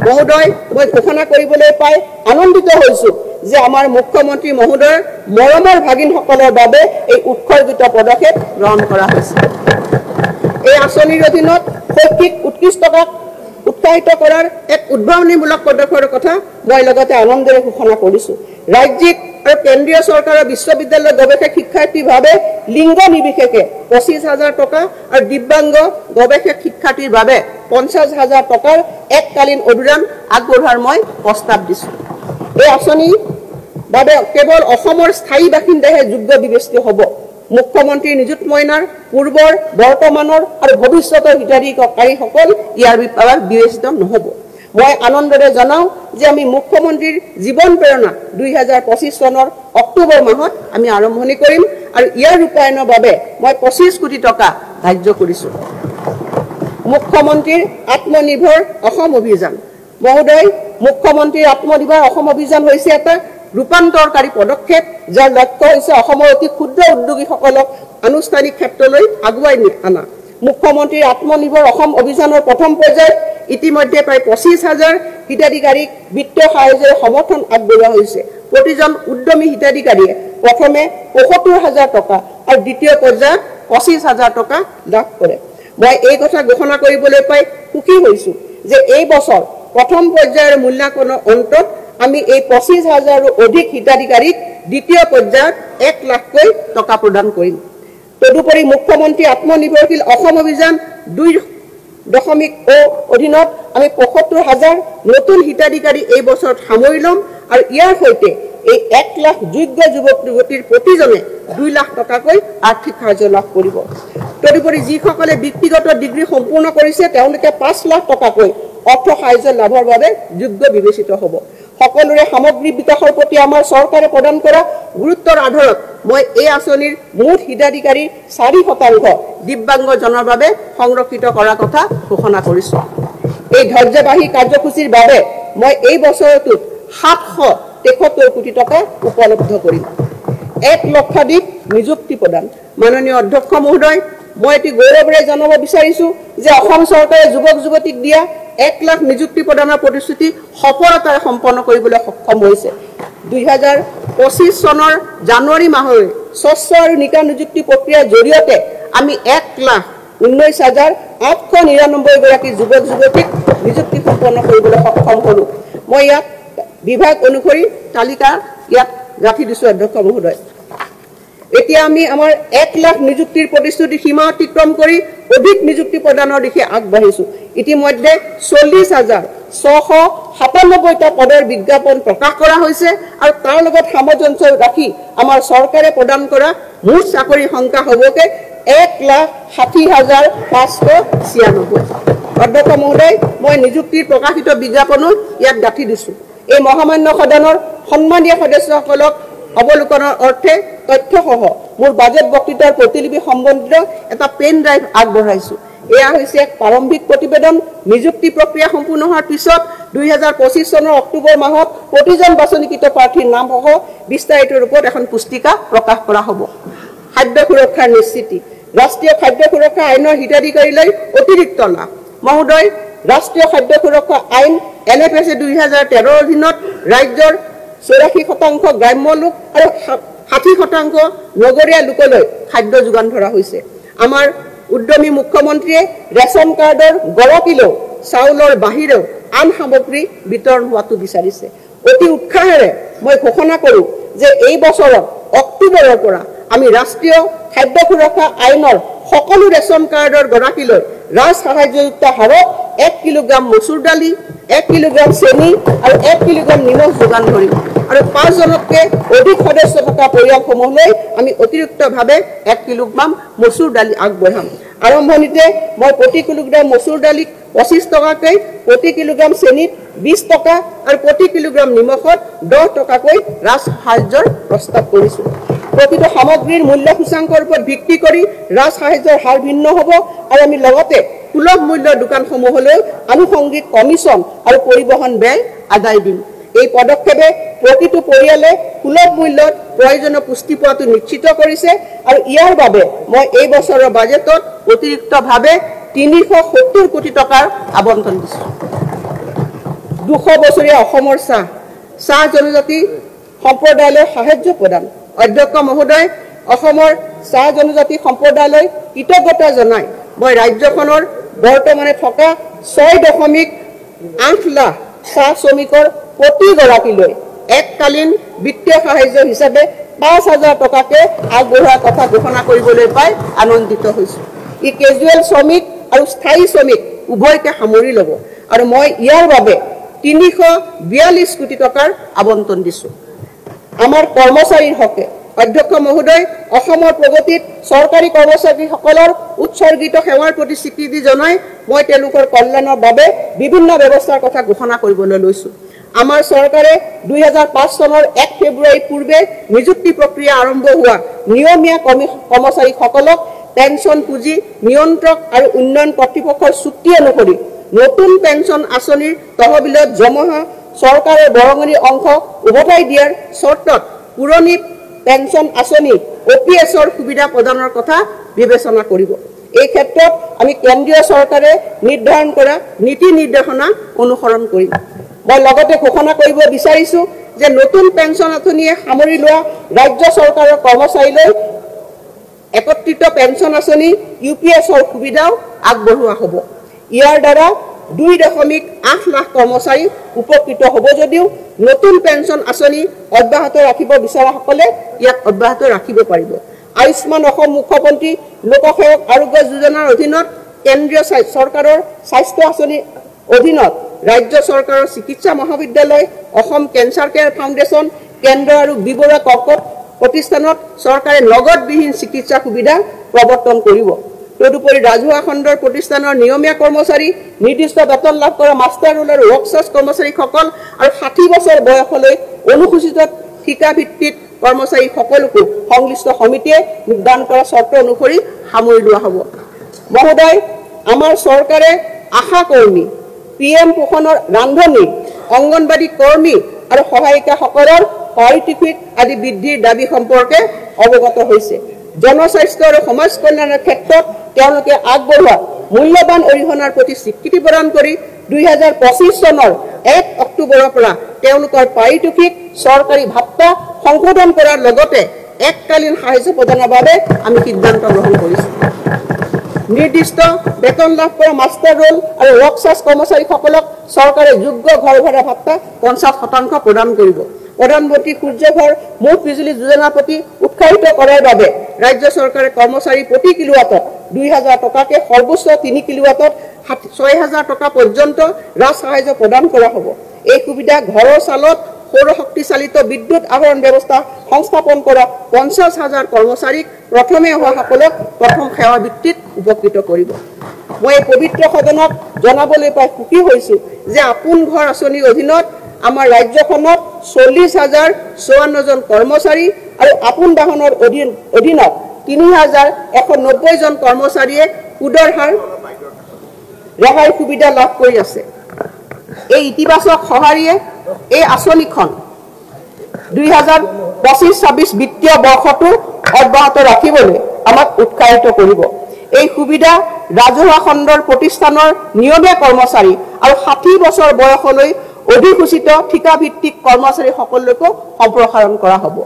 মহোদয় মই ঘোষণা কৰিবলৈ পাই আনন্দিত হৈছো যে আমাৰ মুখ্যমন্ত্ৰী মহোদয়ৰ মৰমৰ ভাগিনসকলৰ বাবে এই উৎসৰ্গিত পদক্ষেপ গ্ৰহণ কৰা হৈছে। এই আঁচনিৰ অধীনত শৈক্ষিক উৎকৃষ্টতাক উৎসাহিত কৰাৰ এক উদ্ভাৱনীমূলক পদক্ষেপৰ কথা মই লগতে আনন্দেৰে ঘোষণা কৰিছো। ৰাজ্যিক আৰু কেন্দ্ৰীয় চৰকাৰৰ বিশ্ববিদ্যালয়ৰ গৱেষক শিক্ষাৰ্থীৰ বাবে লিংগ নিৰ্বিশেষে 25,000 টকা আৰু দিব্যাংগ গৱেষক শিক্ষাৰ্থীৰ বাবে 50,000 টকাৰ এককালীন অনুদান আগবঢ়োৱাৰ মই প্ৰস্তাৱ দিছো। এই আঁচনিৰ বাবে কেৱল অসমৰ স্থায়ী বাসিন্দাহে যোগ্য বিবেচিত হ'ব। মুখ্যমন্ত্ৰী নিযুত মইনাৰ পূৰ্বৰ বৰ্তমানৰ আৰু ভৱিষ্যতৰ হিতাধিকাৰীসকল ইয়াৰ বিষয়ে বিবেচিত নহ'ব। মই আনন্দৰে জনাওঁ যে আমি মুখ্যমন্ত্ৰীৰ জীৱন প্ৰেৰণা 2025 চনৰ অক্টোবৰ মাহত আমি আৰম্ভণি কৰিম আৰু ইয়াৰ ৰূপায়ণৰ বাবে মই 25 কোটি টকা ধাৰ্য কৰিছো। মুখ্যমন্ত্ৰীৰ আত্মনিৰ্ভৰ অসম অভিযান মহোদয় মুখ্যমন্ত্ৰীৰ আত্মনিৰ্ভৰ অসম অভিযান হৈছে এটা ৰূপান্তৰকাৰী পদক্ষেপ যাৰ লক্ষ্য হৈছে অসমৰ অতি ক্ষুদ্ৰ উদ্যোগীসকলক আনুষ্ঠানিক ক্ষেত্ৰলৈ আগুৱাই অনা। মুখ্যমন্ত্ৰীৰ আত্মনিৰ্ভৰ অসম অভিযানৰ প্ৰথম পৰ্যায়ত ইতিমধ্যে প্ৰায় 25,000 হিতাধিকাৰীক বিত্তীয় সাহায্যৰ সমৰ্থন আগবঢ়োৱা হৈছে। প্ৰতিজন উদ্যমী হিতাধিকাৰীয়ে প্ৰথমে 75,000 টকা আৰু দ্বিতীয় পৰ্যায়ত 25,000 টকা লাভ কৰে। মই এই কথা ঘোষণা কৰিবলৈ পাই সুখী হৈছো যে এই বছৰ প্ৰথম পৰ্যায়ৰ মূল্যাংকনৰ অন্তত আমি এই 25,000ৰো অধিক হিতাধিকাৰীক দ্বিতীয় পৰ্যায়ত 1 লাখকৈ টকা প্ৰদান কৰিম। তদুপৰি মুখ্যমন্ত্ৰী আত্মনিৰ্ভৰশীল অসম অভিযান 2.0 অধীনত আমি 75,000 নতুন হিতাধিকাৰী এই বছৰত সামৰি ল'ম আৰু ইয়াৰ সৈতে এই 1 লাখ যোগ্য যুৱক যুৱতীৰ প্ৰতিজনে 2 লাখ টকাকৈ আৰ্থিক সাহায্য লাভ কৰিব। তদুপৰি যিসকলে ব্যক্তিগত ডিগ্ৰী সম্পূৰ্ণ কৰিছে তেওঁলোকে 5 লাখ টকাকৈ অৰ্থ সাহায্য লাভৰ বাবে যোগ্য বিবেচিত হ'ব। সকলোৰে সামগ্ৰিক বিকাশৰ প্ৰতি আমাৰ চৰকাৰে প্ৰদান কৰা গুৰুত্বৰ আধাৰত মই এই আঁচনিৰ মুঠ হিতাধিকাৰীৰ 4% দিব্যাংগজনৰ বাবে সংৰক্ষিত কৰাৰ কথা ঘোষণা কৰিছো। এই ধৈৰ্যবাহী কাৰ্যসূচীৰ বাবে মই এই বছৰটোত 773 কোটি টকা উপলব্ধ কৰিম। 1 লক্ষাধিক নিযুক্তি প্ৰদান মাননীয় অধ্যক্ষ মহোদয় মই এটি গৌৰৱেৰে জনাব বিচাৰিছো যে অসম চৰকাৰে যুৱক যুৱতীক দিয়া 1 লাখ নিযুক্তি প্ৰদানৰ প্ৰতিশ্ৰুতি সফলতাৰে সম্পন্ন কৰিবলৈ সক্ষম হৈছে। 2025 চনৰ জানুৱাৰী মাহলৈ স্বচ্ছ আৰু নিকা নিযুক্তি প্ৰক্ৰিয়াৰ জৰিয়তে আমি 1,19,899 গৰাকী যুৱক যুৱতীক নিযুক্তি সম্পন্ন কৰিবলৈ সক্ষম হ'লো। মই ইয়াত বিভাগ অনুসৰি তালিকা ইয়াত গাঁঠি দিছো অধ্যক্ষ মহোদয়। এতিয়া আমি আমাৰ 1 লাখ নিযুক্তিৰ প্ৰতিশ্ৰুতি সীমা অতিক্ৰম কৰি অধিক নিযুক্তি প্ৰদানৰ দিশে আগবাঢ়িছো। ইতিমধ্যে 40,697টা পদৰ বিজ্ঞাপন প্ৰকাশ কৰা হৈছে আৰু তাৰ লগত সামঞ্জস্য ৰাখি আমাৰ চৰকাৰে প্ৰদান কৰা মুঠ চাকৰিৰ সংখ্যা হ'বকে 1,60,596। অধ্যক্ষ মহোদয়, মই নিযুক্তিৰ প্ৰকাশিত বিজ্ঞাপনো ইয়াত গাঁঠি দিছো। এই মহামান্য সদনৰ সন্মানীয় সদস্যসকলক অৱলোকনৰ অৰ্থে তথ্যসহ মোৰ বাজেট বক্তৃতাৰ প্ৰতিলিপি সম্বন্ধিত এটা পেন ড্ৰাইভ আগবঢ়াইছো। এয়া হৈছে এক প্ৰাৰম্ভিক প্ৰতিবেদন। নিযুক্তি প্ৰক্ৰিয়া সম্পূৰ্ণ হোৱাৰ পিছত 2025 চনৰ অক্টোবৰ মাহত প্ৰতিজন বাছনিকৃত প্ৰাৰ্থীৰ নামসহ বিস্তাৰিত ৰূপত এখন পুস্তিকা প্ৰকাশ কৰা হ'ব। খাদ্য সুৰক্ষাৰ নিশ্চিতি। ৰাষ্ট্ৰীয় খাদ্য সুৰক্ষা আইনৰ হিতাধিকাৰীলৈ অতিৰিক্ত লাভ। মহোদয়, ৰাষ্ট্ৰীয় খাদ্য সুৰক্ষা আইন NFSA 2013 অধীনত ৰাজ্যৰ 84% গ্ৰাম্য লোক আৰু 60% নগৰীয়া লোকলৈ খাদ্য যোগান ধৰা হৈছে। আমাৰ উদ্যমী মুখ্যমন্ত্ৰীয়ে ৰেচন কাৰ্ডৰ গড়কিলো চাউলৰ বাহিৰেও আন সামগ্ৰী বিতৰণ হোৱাটো বিচাৰিছে। অতি উৎসাহেৰে মই ঘোষণা কৰোঁ যে এই বছৰত অক্টোবৰৰ পৰা আমি ৰাষ্ট্ৰীয় খাদ্য সুৰক্ষা আইনৰ সকলো ৰেচন কাৰ্ডৰ গড়কিলৈ ৰাজ সাহায্যযুক্ত হাৰত 1 কিলোগ্ৰাম মচুৰ দালি, 1 কিলোগ্ৰাম চেনি আৰু 1 কিলোগ্ৰাম নিমখ যোগান ধৰিম আৰু 5 জনতকৈ অধিক সদস্য থকা পৰিয়ালসমূহলৈ আমি অতিৰিক্তভাৱে 1 কিলোগ্ৰাম মচুৰ দালি আগবঢ়াম। আৰম্ভণিতে মই প্ৰতি কিলোগ্ৰাম মচুৰ দালিত 25 টকাকৈ, প্ৰতি কিলোগ্ৰাম চেনিত 20 টকা আৰু প্ৰতি কিলোগ্ৰাম নিমখত 10 টকাকৈ ৰাজ সাহায্যৰ প্ৰস্তাৱ কৰিছোঁ। প্ৰতিটো সামগ্ৰীৰ মূল্য সূচাংকৰ ওপৰত ভিত্তি কৰি ৰাজ সাহায্যৰ হাৰ ভিন্ন হ'ব আৰু আমি লগতে সুলভ মূল্যৰ দোকানসমূহলৈ আনুষংগিক কমিশ্যন আৰু পৰিবহণ ব্যয় আদায় দিম। এই পদক্ষেপে প্ৰতিটো পৰিয়ালে সুলভ মূল্যত প্ৰয়োজনীয় পুষ্টি পোৱাটো নিশ্চিত কৰিছে আৰু ইয়াৰ বাবে মই এই বছৰৰ বাজেটত অতিৰিক্তভাৱে 370 কোটি টকাৰ আবণ্টন দিছোঁ। 200 বছৰীয়া অসমৰ চাহ জনজাতি সম্প্ৰদায়লৈ সাহায্য প্ৰদান। অধ্যক্ষ মহোদয়, অসমৰ চাহ জনজাতি সম্প্ৰদায়লৈ কৃতজ্ঞতা জনাই মই ৰাজ্যখনৰ বৰ্তমানে থকা 6.8 লাখ চাহ শ্ৰমিকৰ প্ৰতিগৰাকীলৈ এককালীন বিত্তীয় সাহায্য হিচাপে 5,000 টকাকৈ আগবঢ়োৱাৰ কথা ঘোষণা কৰিবলৈ পাই আনন্দিত হৈছোঁ। ই কেজুৱেল শ্ৰমিক আৰু স্থায়ী শ্ৰমিক উভয়কে সামৰি ল'ব আৰু মই ইয়াৰ বাবে 342 কোটি টকাৰ আবণ্টন দিছোঁ। আমাৰ কৰ্মচাৰীৰ হকে অধ্যক্ষ মহোদয়, অসমৰ প্ৰগতিত চৰকাৰী কৰ্মচাৰীসকলৰ উৎসৰ্গিত সেৱাৰ প্ৰতি স্বীকৃতি জনাই মই তেওঁলোকৰ কল্যাণৰ বাবে বিভিন্ন ব্যৱস্থাৰ কথা ঘোষণা কৰিবলৈ লৈছোঁ। আমাৰ চৰকাৰে 2005 চনৰ 1 ফেব্ৰুৱাৰীৰ পূৰ্বে নিযুক্তি প্ৰক্ৰিয়া আৰম্ভ হোৱা নিয়মীয়া কৰ্মচাৰীসকলক পেঞ্চন পুঁজি নিয়ন্ত্ৰক আৰু উন্নয়ন কৰ্তৃপক্ষৰ চুক্তি অনুসৰি নতুন পেঞ্চন আঁচনিৰ তহবিলত জমা চৰকাৰৰ বৰঙণিৰ অংশ উভতাই দিয়াৰ চৰ্তত পুৰণি পেঞ্চন আঁচনি OPS-ৰ সুবিধা প্ৰদানৰ কথা বিবেচনা কৰিব। এই ক্ষেত্ৰত আমি কেন্দ্ৰীয় চৰকাৰে নিৰ্ধাৰণ কৰা নীতি নিৰ্দেশনা অনুসৰণ কৰিম। মই লগতে ঘোষণা কৰিব বিচাৰিছোঁ যে নতুন পেঞ্চন আঁচনিয়ে সামৰি লোৱা ৰাজ্য চৰকাৰৰ কৰ্মচাৰীলৈ একত্ৰিত পেঞ্চন আঁচনি UPS-ৰ সুবিধাও আগবঢ়োৱা হ'ব। ইয়াৰ দ্বাৰা 2.8 লাখ কৰ্মচাৰী উপকৃত হ'ব যদিও নতুন পেঞ্চন আঁচনি অব্যাহত ৰাখিব বিচৰাসকলে ইয়াক অব্যাহত ৰাখিব পাৰিব। আয়ুষ্মান অসম মুখ্যমন্ত্ৰী লোকসেৱক আৰোগ্য যোজনাৰ অধীনত কেন্দ্ৰীয় চৰকাৰৰ স্বাস্থ্য আঁচনিৰ অধীনত ৰাজ্য চৰকাৰৰ চিকিৎসা মহাবিদ্যালয়, অসম কেঞ্চাৰ কেয়াৰ ফাউণ্ডেশ্যন, কেন্দ্ৰ আৰু বিবৰুৱা কৰ্কট প্ৰতিষ্ঠানত চৰকাৰে নগদবিহীন চিকিৎসা সুবিধা প্ৰৱৰ্তন কৰিব। তদুপৰি ৰাজহুৱা খণ্ডৰ প্ৰতিষ্ঠানৰ নিয়মীয়া কৰ্মচাৰী, নিৰ্দিষ্ট বেতন লাভ কৰা মাষ্টাৰ ৰোল আৰু ৱৰ্কছৰ্চ কৰ্মচাৰীসকল আৰু 60 বছৰ বয়সলৈ অনুসূচিত ঠিকাভিত্তিত কৰ্মচাৰী সকলোকো সংশ্লিষ্ট সমিতিয়ে নিৰ্ধাৰণ কৰা চৰ্ত অনুসৰি সামৰি লোৱা হ'ব। মহোদয়, আমাৰ চৰকাৰে আশা কৰ্মী, PM পোষণৰ ৰান্ধনী, অংগনবাড়ী কৰ্মী আৰু সহায়িকাসকলৰ পাৰিতোষিক আদি বৃদ্ধিৰ দাবী সম্পৰ্কে অৱগত হৈছে। জনস্বাস্থ্য আৰু সমাজ কল্যাণৰ ক্ষেত্ৰত তেওঁলোকে আগবঢ়োৱা মূল্যৱান অৰিহণাৰ প্ৰতি স্বীকৃতি প্ৰদান কৰি 2025 চনৰ 1 অক্টোবৰৰ পৰা তেওঁলোকৰ পাৰিতোষিক চৰকাৰী ভাত্তা সংশোধন কৰাৰ লগতে এককালীন সাহায্য প্ৰদানৰ বাবে আমি সিদ্ধান্ত গ্ৰহণ কৰিছোঁ। নিৰ্দিষ্ট বেতন লাভ কৰা মাষ্টাৰ ৰোল আৰু ৱৰ্কচাৰ্জ কৰ্মচাৰীসকলক চৰকাৰে যোগ্য ঘৰ ভাড়া ভাত্তা 50% প্ৰদান কৰিব। প্ৰধানমন্ত্ৰী সূৰ্য ঘৰ মুঠ বিজুলী যোজনাৰ প্ৰতি উৎসাহিত কৰাৰ বাবে ৰাজ্য চৰকাৰে কৰ্মচাৰী প্ৰতি কিলোৱাটত 2000 টকাকে সৰ্বোচ্চ 3 কিলোৱাটত 6000 টকা পৰ্যন্ত ৰাজ সাহায্য প্ৰদান কৰা হ'ব। এই সুবিধা ঘৰৰ চালত সৌৰ শক্তি চালিত বিদ্যুৎ আহৰণ ব্যৱস্থা সংস্থাপন কৰা 50,000 কৰ্মচাৰীক প্ৰথমে অহাসকলক প্ৰথম সেৱা ভিত্তিত উপকৃত কৰিব। মই এই পবিত্ৰ সদনক জনাবলৈ পাই সুখী হৈছোঁ যে আপোন ঘৰ আঁচনিৰ অধীনত আমাৰ ৰাজ্যখনত 40,054 জন কৰ্মচাৰী আৰু আপোন বাহনৰ অধীনত 3,190 জন কৰ্মচাৰীয়ে সুদৰ হাৰ ৰেহাই সুবিধা লাভ কৰি আছে। এই ইতিবাচক সঁহাৰিয়ে এই আঁচনিখন 2025-26 বিত্তীয় বৰ্ষটো অব্যাহত ৰাখিবলৈ আমাক উৎসাহিত কৰিব। এই সুবিধা ৰাজহুৱা খণ্ডৰ প্ৰতিষ্ঠানৰ নিয়মীয়া কৰ্মচাৰী আৰু 60 বছৰ বয়সলৈ অধিসূচিত ঠিকাভিত্তিক কৰ্মচাৰীসকললৈকো সম্প্ৰসাৰণ কৰা হ'ব।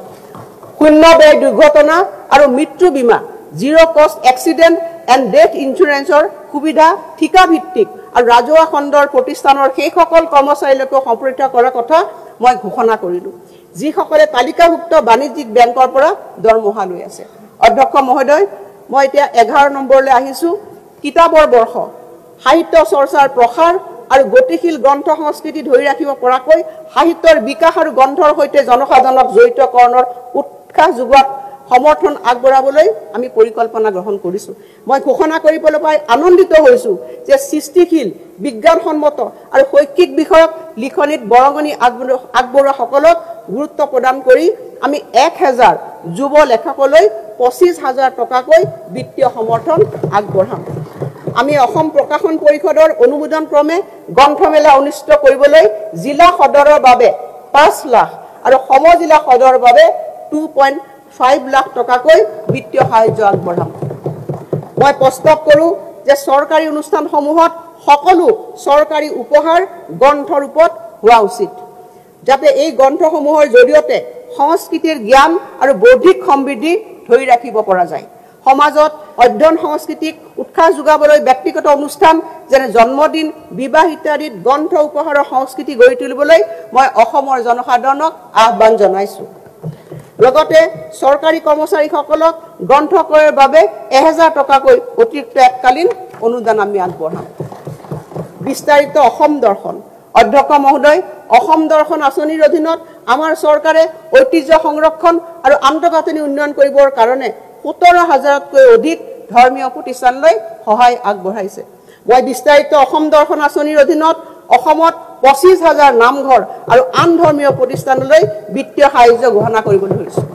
শূন্য ব্যয় দুৰ্ঘটনা আৰু মৃত্যু বীমা জিৰ' কষ্ট এক্সিডেণ্ট এণ্ড ডেথ ইঞ্চুৰেঞ্চৰ সুবিধা ঠিকাভিত্তিক আৰু ৰাজহুৱা খণ্ডৰ প্ৰতিষ্ঠানৰ সেইসকল কৰ্মচাৰীলৈকে সম্প্ৰসাৰিত কৰাৰ কথা মই ঘোষণা কৰিলোঁ যিসকলে তালিকাভুক্ত বাণিজ্যিক বেংকৰ পৰা দৰমহা লৈ আছে। অধ্যক্ষ মহোদয়, মই এতিয়া 11 নম্বৰলৈ আহিছোঁ। কিতাপৰ বৰ্ষ সাহিত্য চৰ্চাৰ প্ৰসাৰ আৰু গতিশীল গ্ৰন্থ সংস্কৃতি ধৰি ৰাখিব পৰাকৈ সাহিত্যৰ বিকাশ আৰু গ্ৰন্থৰ সৈতে জনসাধাৰণক জড়িতকৰণৰ উৎসাহ যোগোৱাত সমৰ্থন আগবঢ়াবলৈ আমি পৰিকল্পনা গ্ৰহণ কৰিছোঁ। মই ঘোষণা কৰিবলৈ পাই আনন্দিত হৈছোঁ যে সৃষ্টিশীল বিজ্ঞানসন্মত আৰু শৈক্ষিক বিষয়ক লিখনিত বৰঙণি আগবঢ়োৱাসকলক গুৰুত্ব প্ৰদান কৰি আমি 1000 যুৱ লেখকলৈ 25,000 টকাকৈ বিত্তীয় সমৰ্থন আগবঢ়াম। আমি অসম প্ৰকাশন পৰিষদৰ অনুমোদন ক্ৰমে গ্ৰন্থমেলা অনুষ্ঠিত কৰিবলৈ জিলা সদৰৰ বাবে 5 লাখ আৰু সমজিলা সদৰৰ বাবে 2.5 লাখ টকাকৈ বিত্তীয় সাহায্য আগবঢ়াম। মই প্ৰস্তাৱ কৰোঁ যে চৰকাৰী অনুষ্ঠানসমূহত সকলো চৰকাৰী উপহাৰ গ্ৰন্থ ৰূপত হোৱা উচিত, যাতে এই গ্ৰন্থসমূহৰ জৰিয়তে সংস্কৃতিৰ জ্ঞান আৰু বৌদ্ধিক সমৃদ্ধি ধৰি ৰাখিব পৰা যায়। সমাজত অধ্যয়ন সংস্কৃতিক উৎসাহ যোগাবলৈ ব্যক্তিগত অনুষ্ঠান যেনে জন্মদিন, বিবাহ ইত্যাদিত গ্ৰন্থ উপহাৰৰ সংস্কৃতি গঢ়ি তুলিবলৈ মই অসমৰ জনসাধাৰণক আহ্বান জনাইছোঁ। লগতে চৰকাৰী কৰ্মচাৰীসকলক গ্ৰন্থ ক্ৰয়ৰ বাবে 1000 টকাকৈ অতিৰিক্ত এককালীন অনুদান আমি আগবঢ়াম। বিস্তাৰিত অসম দৰ্শন। অধ্যক্ষ মহোদয়, অসম দৰ্শন আঁচনিৰ অধীনত আমাৰ চৰকাৰে ঐতিহ্য সংৰক্ষণ আৰু আন্তঃগাঁথনি উন্নয়ন কৰিবৰ কাৰণে 17,000তকৈ অধিক ধৰ্মীয় প্ৰতিষ্ঠানলৈ সহায় আগবঢ়াইছে। মই বিস্তাৰিত অসম দৰ্শন আঁচনিৰ অধীনত অসমত 25,000 নামঘৰ আৰু আন ধৰ্মীয় প্ৰতিষ্ঠানলৈ বিত্তীয় সাহায্য ঘোষণা কৰিবলৈ ধৰিছোঁ।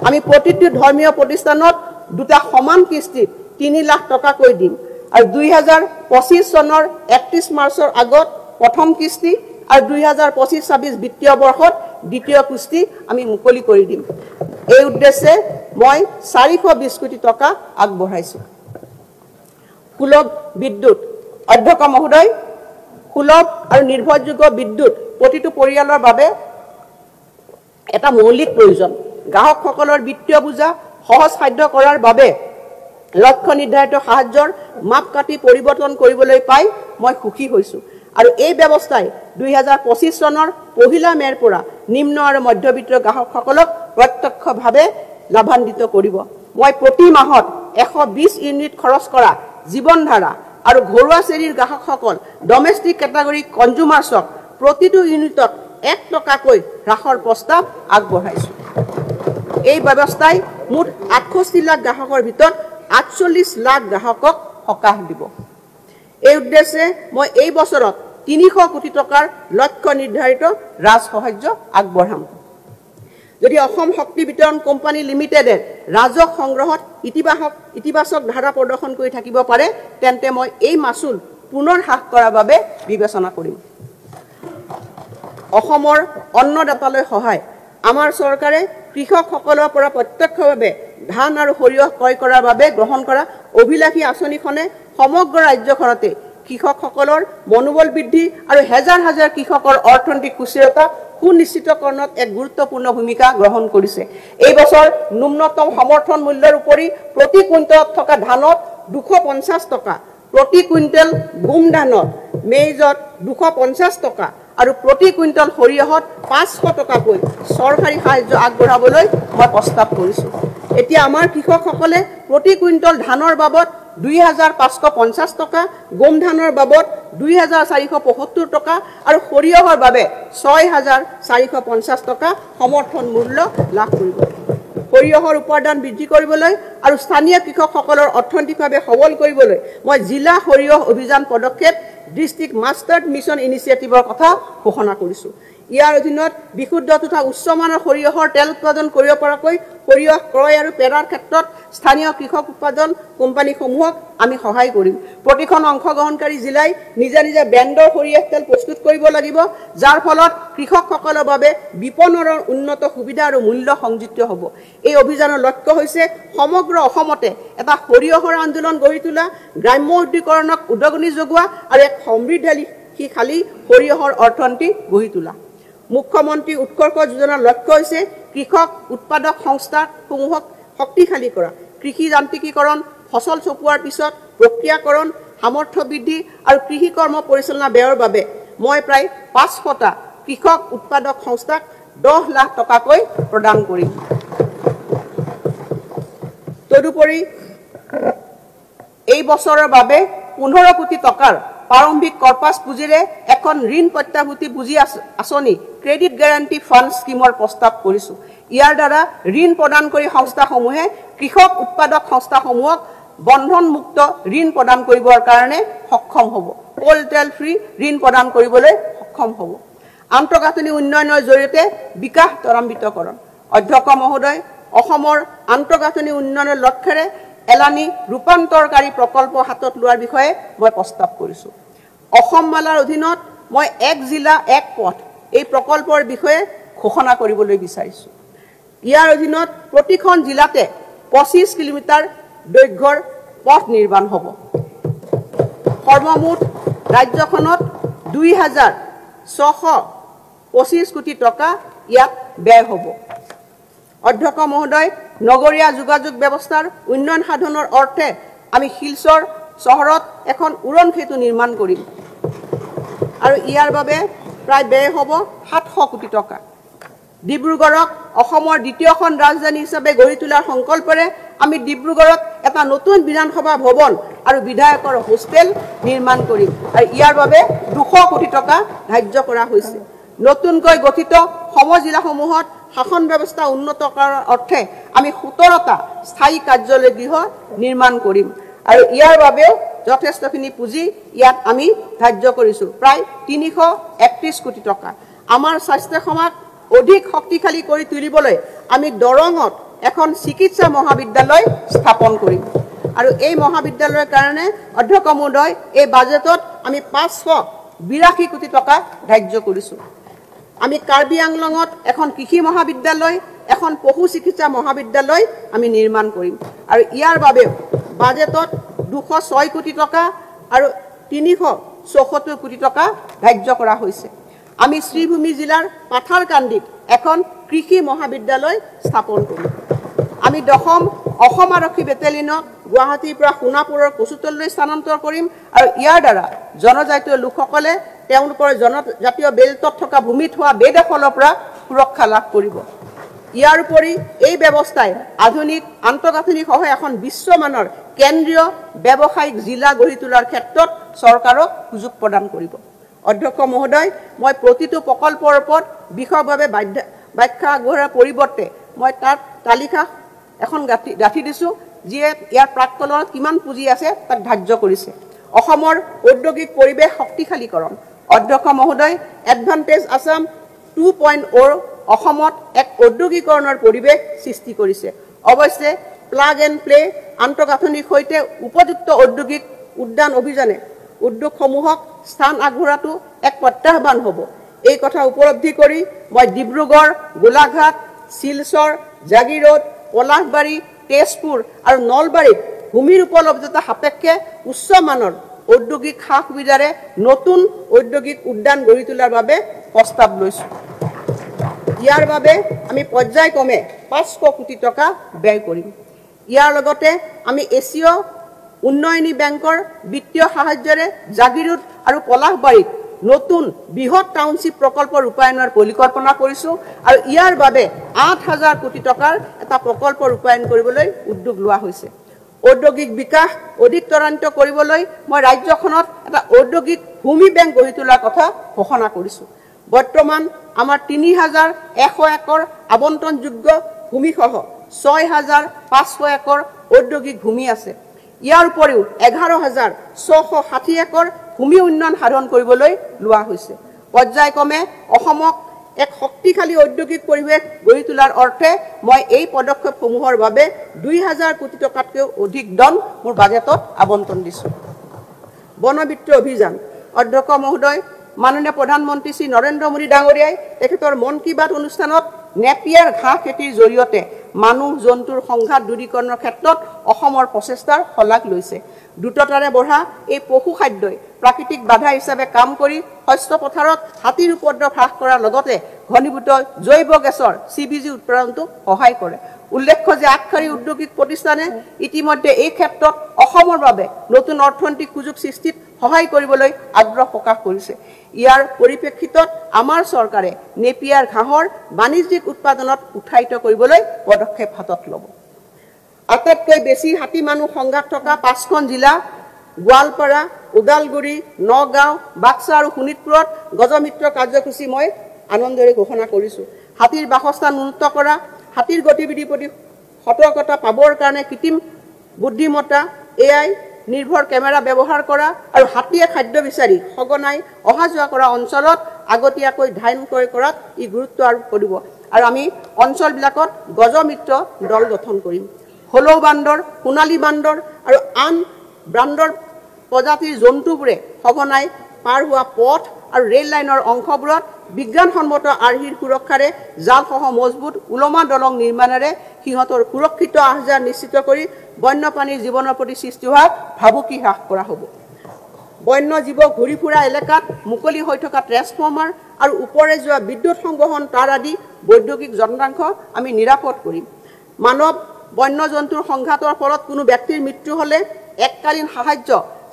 আমি প্ৰতিটো ধৰ্মীয় প্ৰতিষ্ঠানত দুটা সমান কিস্তিত 3 লাখ টকাকৈ দিম আৰু 2025 চনৰ 31 মাৰ্চৰ আগত প্ৰথম কিস্তি আৰু 2025-26 বিত্তীয় বৰ্ষত দ্বিতীয় কিস্তি আমি মুকলি কৰি দিম। এই উদ্দেশ্যে মই 420 কোটি টকা আগবঢ়াইছোঁ। সুলভ বিদ্যুৎ। অধ্যক্ষ মহোদয়, সুলভ আৰু নিৰ্ভৰযোগ্য বিদ্যুৎ প্ৰতিটো পৰিয়ালৰ বাবে এটা মৌলিক প্ৰয়োজন। গ্ৰাহকসকলৰ বিত্তীয় বোজা সহজসাধ্য কৰাৰ বাবে লক্ষ্য নিৰ্ধাৰিত সাহায্যৰ মাপকাঠি পৰিৱৰ্তন কৰিবলৈ পাই মই সুখী হৈছোঁ আৰু এই ব্যৱস্থাই 2025 চনৰ 1 মে'ৰ পৰা নিম্ন আৰু মধ্যবিত্ত গ্ৰাহকসকলক প্ৰত্যক্ষভাৱে লাভান্বিত কৰিব। মই প্ৰতি মাহত 120 ইউনিট খৰচ কৰা জীৱনধাৰা আৰু ঘৰুৱা শ্ৰেণীৰ গ্ৰাহকসকল ডমেষ্টিক কেটাগৰী কনজিউমাৰ্ছক প্ৰতিটো ইউনিটত 1 টকাকৈ হ্ৰাসৰ প্ৰস্তাৱ আগবঢ়াইছোঁ। এই ব্যৱস্থাই মুঠ 68 লাখ গ্ৰাহকৰ ভিতৰত 48 লাখ গ্ৰাহকক সকাহ দিব। এই উদ্দেশ্যে মই এই বছৰত 300 কোটি টকাৰ লক্ষ্য নিৰ্ধাৰিত ৰাজ সাহায্য আগবঢ়াম। যদি অসম শক্তি বিতৰণ কোম্পানী লিমিটেডে ৰাজহ সংগ্ৰহত ইতিবাচক ধাৰা প্ৰদৰ্শন কৰি থাকিব পাৰে তেন্তে মই এই মাচুল পুনৰ হ্ৰাস কৰাৰ বাবে বিবেচনা কৰিম। অসমৰ অন্নদাতালৈ সহায়। আমাৰ চৰকাৰে কৃষকসকলৰ পৰা প্ৰত্যক্ষভাৱে ধান আৰু সৰিয়হ ক্ৰয় কৰাৰ বাবে গ্ৰহণ কৰা অভিলাষী আঁচনিখনে সমগ্ৰ ৰাজ্যখনতে কৃষকসকলৰ মনোবল বৃদ্ধি আৰু হাজাৰ হাজাৰ কৃষকৰ অৰ্থনৈতিক সুস্থিৰতা সুনিশ্চিতকৰণত এক গুৰুত্বপূৰ্ণ ভূমিকা গ্ৰহণ কৰিছে। এই বছৰ ন্যূনতম সমৰ্থন মূল্যৰ উপৰি প্ৰতি কুইণ্টলত থকা ধানত 250 টকা প্ৰতি কুইণ্টেল গুম ধানত মেইজত 250 টকা আৰু প্ৰতি কুইণ্টেল সৰিয়হত 500 টকাকৈ চৰকাৰী সাহায্য আগবঢ়াবলৈ মই প্ৰস্তাৱ কৰিছোঁ এতিয়া আমাৰ কৃষকসকলে প্ৰতি কুইণ্টেল ধানৰ বাবদ 2550 টকা গম ধানৰ বাবদ 2475 টকা আৰু সৰিয়হৰ বাবে 6450 টকা সমৰ্থন মূল্য লাভ কৰিব সৰিয়হৰ উৎপাদন বৃদ্ধি কৰিবলৈ আৰু স্থানীয় কৃষকসকলৰ অৰ্থনৈতিকভাৱে সবল কৰিবলৈ মই জিলা সৰিয়হ অভিযান পদক্ষেপ ডিস্ট্ৰিক্ট মাষ্টাৰ্ড মিছন ইনিচিয়েটিভৰ কথা ঘোষণা কৰিছোঁ ইয়াৰ অধীনত বিশুদ্ধ তথা উচ্চমানৰ সৰিয়হৰ তেল উৎপাদন কৰিব পৰাকৈ সৰিয়হ ক্ৰয় আৰু পেৰাৰ ক্ষেত্ৰত স্থানীয় কৃষক উৎপাদন কোম্পানীসমূহক আমি সহায় কৰিম প্ৰতিখন অংশগ্ৰহণকাৰী জিলাই নিজা নিজা ব্ৰেণ্ডৰ সৰিয়হ তেল প্ৰস্তুত কৰিব লাগিব যাৰ ফলত কৃষকসকলৰ বাবে বিপণনৰ উন্নত সুবিধা আৰু মূল্য সংযুক্ত হ'ব এই অভিযানৰ লক্ষ্য হৈছে সমগ্ৰ অসমতে এটা সৰিয়হৰ আন্দোলন গঢ়ি তোলা গ্ৰাম্য উদ্যোগীকৰণক উদগনি যোগোৱা আৰু এক সমৃদ্ধিশালী সৰিয়হৰ অৰ্থনীতি গঢ়ি তোলা মুখ্যমন্ত্ৰী উৎকৰ্ষ যোজনাৰ লক্ষ্য হৈছে কৃষক উৎপাদক সংস্থাসমূহক শক্তিশালী কৰা কৃষি যান্ত্ৰিকীকৰণ ফসল চপোৱাৰ পিছত প্ৰক্ৰিয়াকৰণ সামৰ্থ্য বৃদ্ধি আৰু কৃষি কৰ্ম পৰিচালনা ব্যয়ৰ বাবে মই প্ৰায় 500টা কৃষক উৎপাদক সংস্থাক 10 লাখ টকাকৈ প্ৰদান কৰিম তদুপৰি এই বছৰৰ বাবে 15 কোটি টকাৰ প্ৰাৰম্ভিক কৰ্পাছ পুঁজিৰে এখন ঋণ প্ৰত্যাভূতি পুঁজি আঁচনি ক্ৰেডিট গ্যাৰান্টি ফাণ্ড স্কিমৰ প্ৰস্তাৱ কৰিছোঁ ইয়াৰ দ্বাৰা ঋণ প্ৰদান কৰি সংস্থাসমূহে কৃষক উৎপাদক সংস্থাসমূহক বন্ধনমুক্ত ঋণ প্ৰদান কৰিবৰ কাৰণে সক্ষম হ'ব কোল্টেল ফ্ৰী ঋণ প্ৰদান কৰিবলৈ সক্ষম হ'ব আন্তঃগাঁথনি উন্নয়নৰ জৰিয়তে বিকাশ ত্বৰান্বিতকৰণ অধ্যক্ষ মহোদয় অসমৰ আন্তঃগাঁথনি উন্নয়নৰ লক্ষ্যৰে এলানি ৰূপান্তৰকাৰী প্ৰকল্প হাতত লোৱাৰ বিষয়ে মই প্ৰস্তাৱ কৰিছোঁ অসম মালাৰ অধীনত মই এক জিলা এক পথ এই প্ৰকল্পৰ বিষয়ে ঘোষণা কৰিবলৈ বিচাৰিছোঁ ইয়াৰ অধীনত প্ৰতিখন জিলাতে 25 কিলোমিটাৰ দৈৰ্ঘ্যৰ পথ নিৰ্মাণ হ'ব সৰ্বমুঠ ৰাজ্যখনত 2625 কোটি টকা ইয়াত ব্যয় হ'ব অধ্যক্ষ মহোদয় নগৰীয়া যোগাযোগ ব্যৱস্থাৰ উন্নয়ন সাধনৰ অৰ্থে আমি শিলচৰ চহৰত এখন উৰণ সেতু নিৰ্মাণ কৰিম আৰু ইয়াৰ বাবে প্ৰায় ব্যয় হ'ব 700 কোটি টকা ডিব্ৰুগড়ক অসমৰ দ্বিতীয়খন ৰাজধানী হিচাপে গঢ়ি তোলাৰ সংকল্পৰে আমি ডিব্ৰুগড়ত এটা নতুন বিধানসভা ভৱন আৰু বিধায়কৰ হোষ্টেল নিৰ্মাণ কৰিম আৰু ইয়াৰ বাবে 200 কোটি টকা ধাৰ্য কৰা হৈছে নতুনকৈ গঠিত সমজিলাসমূহত শাসন ব্যৱস্থা উন্নত কৰাৰ অৰ্থে আমি 17টা স্থায়ী কাৰ্যালয় গৃহ নিৰ্মাণ কৰিম আৰু ইয়াৰ বাবেও যথেষ্টখিনি পুঁজি ইয়াত আমি ধাৰ্য কৰিছোঁ প্ৰায় 331 কোটি টকা আমাৰ স্বাস্থ্য সেৱাক অধিক শক্তিশালী কৰি তুলিবলৈ আমি দৰঙত এখন চিকিৎসা মহাবিদ্যালয় স্থাপন কৰিম আৰু এই মহাবিদ্যালয়ৰ কাৰণে অধ্যক্ষ মহোদয় এই বাজেটত আমি 582 কোটি টকা ধাৰ্য কৰিছোঁ আমি কাৰ্বি আংলঙত এখন কৃষি মহাবিদ্যালয় এখন পশু চিকিৎসা মহাবিদ্যালয় আমি নিৰ্মাণ কৰিম আৰু ইয়াৰ বাবে বাজেটত 206 কোটি টকা আৰু 374 কোটি টকা ধাৰ্য কৰা হৈছে আমি শ্ৰীভূমি জিলাৰ পাথাৰকান্দিত এখন কৃষি মহাবিদ্যালয় স্থাপন কৰিম আমি দশম অসম আৰক্ষী বেটেলিয়নক গুৱাহাটীৰ পৰা সোণাপুৰৰ কচুতললৈ স্থানান্তৰ কৰিম আৰু ইয়াৰ দ্বাৰা জনজাতীয় লোকসকলে তেওঁলোকৰ জনজাতীয় বেল্টত থকা ভূমিত হোৱা বেদখলৰ পৰা সুৰক্ষা লাভ কৰিব ইয়াৰ উপৰি এই ব্যৱস্থাই আধুনিক আন্তঃগাঁথনি সহ এখন বিশ্বমানৰ কেন্দ্ৰীয় ব্যৱসায়িক জিলা গঢ়ি তোলাৰ ক্ষেত্ৰত চৰকাৰক সুযোগ প্ৰদান কৰিব অধ্যক্ষ মহোদয় মই প্ৰতিটো প্ৰকল্পৰ ওপৰত বিশদভাৱে ব্যাখ্যা আগবঢ়োৱাৰ পৰিৱৰ্তে মই তাত তালিকা এখন গাঁঠি দিছোঁ যিয়ে ইয়াৰ প্ৰাক্কলনত কিমান পুঁজি আছে তাক ধাৰ্য কৰিছে অসমৰ ঔদ্যোগিক পৰিৱেশ শক্তিশালীকৰণ অধ্যক্ষ মহোদয় এডভান্টেজ আসাম 2.0 অসমত এক ঔদ্যোগিকৰণৰ পৰিৱেশ সৃষ্টি কৰিছে অৱশ্যে প্লাগ এণ্ড প্লে আন্তঃগাঁথনিৰ সৈতে উপযুক্ত ঔদ্যোগিক উদ্যান অভিযানে উদ্যোগসমূহক স্থান আগবঢ়াটো এক প্ৰত্যাহ্বান হ'ব এই কথা উপলব্ধি কৰি মই ডিব্ৰুগড় গোলাঘাট শিলচৰ জাগিৰোড পলাশবাৰী তেজপুৰ আৰু নলবাৰীত ভূমিৰ উপলব্ধতা সাপেক্ষে উচ্চমানৰ ঔদ্যোগিক সা সুবিধাৰে নতুন ঔদ্যোগিক উদ্যান গঢ়ি তোলাৰ বাবে প্ৰস্তাৱ লৈছোঁ ইয়াৰ বাবে আমি পৰ্যায়ক্ৰমে 500 কোটি টকা ব্যয় কৰিম ইয়াৰ লগতে আমি এছীয় উন্নয়নী বেংকৰ বিত্তীয় সাহায্যৰে জাগিৰোড আৰু পলাশবাৰীত নতুন বৃহৎ টাউনশ্বিপ প্ৰকল্প ৰূপায়ণৰ পৰিকল্পনা কৰিছো আৰু ইয়াৰ বাবে ৮,০০০ কোটি টকাৰ এটা প্ৰকল্প ৰূপায়ণ কৰিবলৈ উদ্যোগ লোৱা হৈছে ঔদ্যোগিক বিকাশ অধিক ত্বৰান্বিত কৰিবলৈ মই ৰাজ্যখনত এটা ঔদ্যোগিক ভূমি বেংক গঢ়ি তোলাৰ কথা ঘোষণা কৰিছো বৰ্তমান আমাৰ ৩,১০০ একৰ আবণ্টনযোগ্য ভূমিসহ ৬,৫০০ একৰ ঔদ্যোগিক ভূমি আছে ইয়াৰ উপৰিও ১১,৬৬০ একৰ ভূমি উন্নয়ন সাধন কৰিবলৈ লোৱা হৈছে পৰ্যায়ক্ৰমে অসমক এক শক্তিশালী ঔদ্যোগিক পৰিৱেশ গঢ়ি তোলাৰ অৰ্থে মই এই পদক্ষেপসমূহৰ বাবে ২,০০০ কোটি টকাতকৈ অধিক ধন মোৰ বাজেটত আবণ্টন দিছো বনবিত্ত অভিযান অধ্যক্ষ মহোদয় মাননীয় প্ৰধানমন্ত্ৰী শ্ৰী নৰেন্দ্ৰ মোদী ডাঙৰীয়াই তেখেতৰ মন কী বাত অনুষ্ঠানত নেপিয়াৰ ঘাঁহ খেতিৰ জৰিয়তে মানুহ জন্তুৰ সংঘাত দূৰীকৰণৰ ক্ষেত্ৰত অসমৰ প্ৰচেষ্টাৰ শলাগ লৈছে দ্ৰুততাৰে বঢ়া এই পশু খাদ্যই প্ৰাকৃতিক বাধা হিচাপে কাম কৰি শস্য পথাৰত হাতীৰ উপদ্ৰৱ হ্ৰাস কৰাৰ লগতে ঘনীভূত জৈৱ গেছৰ CBG উৎপাদনতো সহায় কৰে উল্লেখ্য যে আগশাৰী ঔদ্যোগিক প্ৰতিষ্ঠানে ইতিমধ্যে এই ক্ষেত্ৰত অসমৰ বাবে নতুন অৰ্থনৈতিক সুযোগ সৃষ্টিত সহায় কৰিবলৈ আগ্ৰহ প্ৰকাশ কৰিছে ইয়াৰ পৰিপ্ৰেক্ষিতত আমাৰ চৰকাৰে নেপিয়াৰ ঘাঁহৰ বাণিজ্যিক উৎপাদনত উৎসাহিত কৰিবলৈ পদক্ষেপ হাতত ল'ব আটাইতকৈ বেছি হাতী মানুহ সংঘাত থকা ৫খন জিলা গোৱালপাৰা ওদালগুৰি নগাঁও বাক্সা আৰু শোণিতপুৰত গজমিত্ৰ কাৰ্যসূচী মই আনন্দৰে ঘোষণা কৰিছো হাতীৰ বাসস্থান উন্নত কৰা হাতীৰ গতিবিধিৰ প্ৰতি সতৰ্কতা পাবৰ কাৰণে কৃত্ৰিম বুদ্ধিমত্তা AI নিৰ্ভৰ কেমেৰা ব্যৱহাৰ কৰা আৰু হাতীয়ে খাদ্য বিচাৰি সঘনাই অহা যোৱা কৰা অঞ্চলত আগতীয়াকৈ ধান ক্ৰয় কৰাত ই গুৰুত্ব আৰোপ কৰিব আৰু আমি অঞ্চলবিলাকত গজমিত্ৰ দল গঠন কৰিম হলৌ বান্দৰ সোণালী বান্দৰ আৰু আন ব্ৰাণ্ডৰ প্ৰজাতিৰ জন্তুবোৰে সঘনাই পাৰ হোৱা পথ আৰু ৰেল লাইনৰ অংশবোৰত বিজ্ঞানসন্মত আৰ্হিৰ সুৰক্ষাৰে জালসহ মজবুত উলমা দলং নিৰ্মাণেৰে সিহঁতৰ সুৰক্ষিত আহযাৰ নিশ্চিত কৰি বন্যপ্ৰাণীৰ জীৱনৰ প্ৰতি সৃষ্টি হোৱা ভাবুকি হ্ৰাস কৰা হ'ব বন্য জীৱ ঘূৰি ফুৰা এলেকাত মুকলি হৈ থকা ট্ৰেন্সফৰ্মাৰ আৰু ওপৰে যোৱা বিদ্যুৎ সংবহন তাঁৰ আদি বৈদ্যুতিক যন্ত্ৰাংশ আমি নিৰাপদ কৰিম মানৱ বন্য জন্তুৰ সংঘাতৰ ফলত কোনো ব্যক্তিৰ মৃত্যু হ'লে এককালীন সাহায্য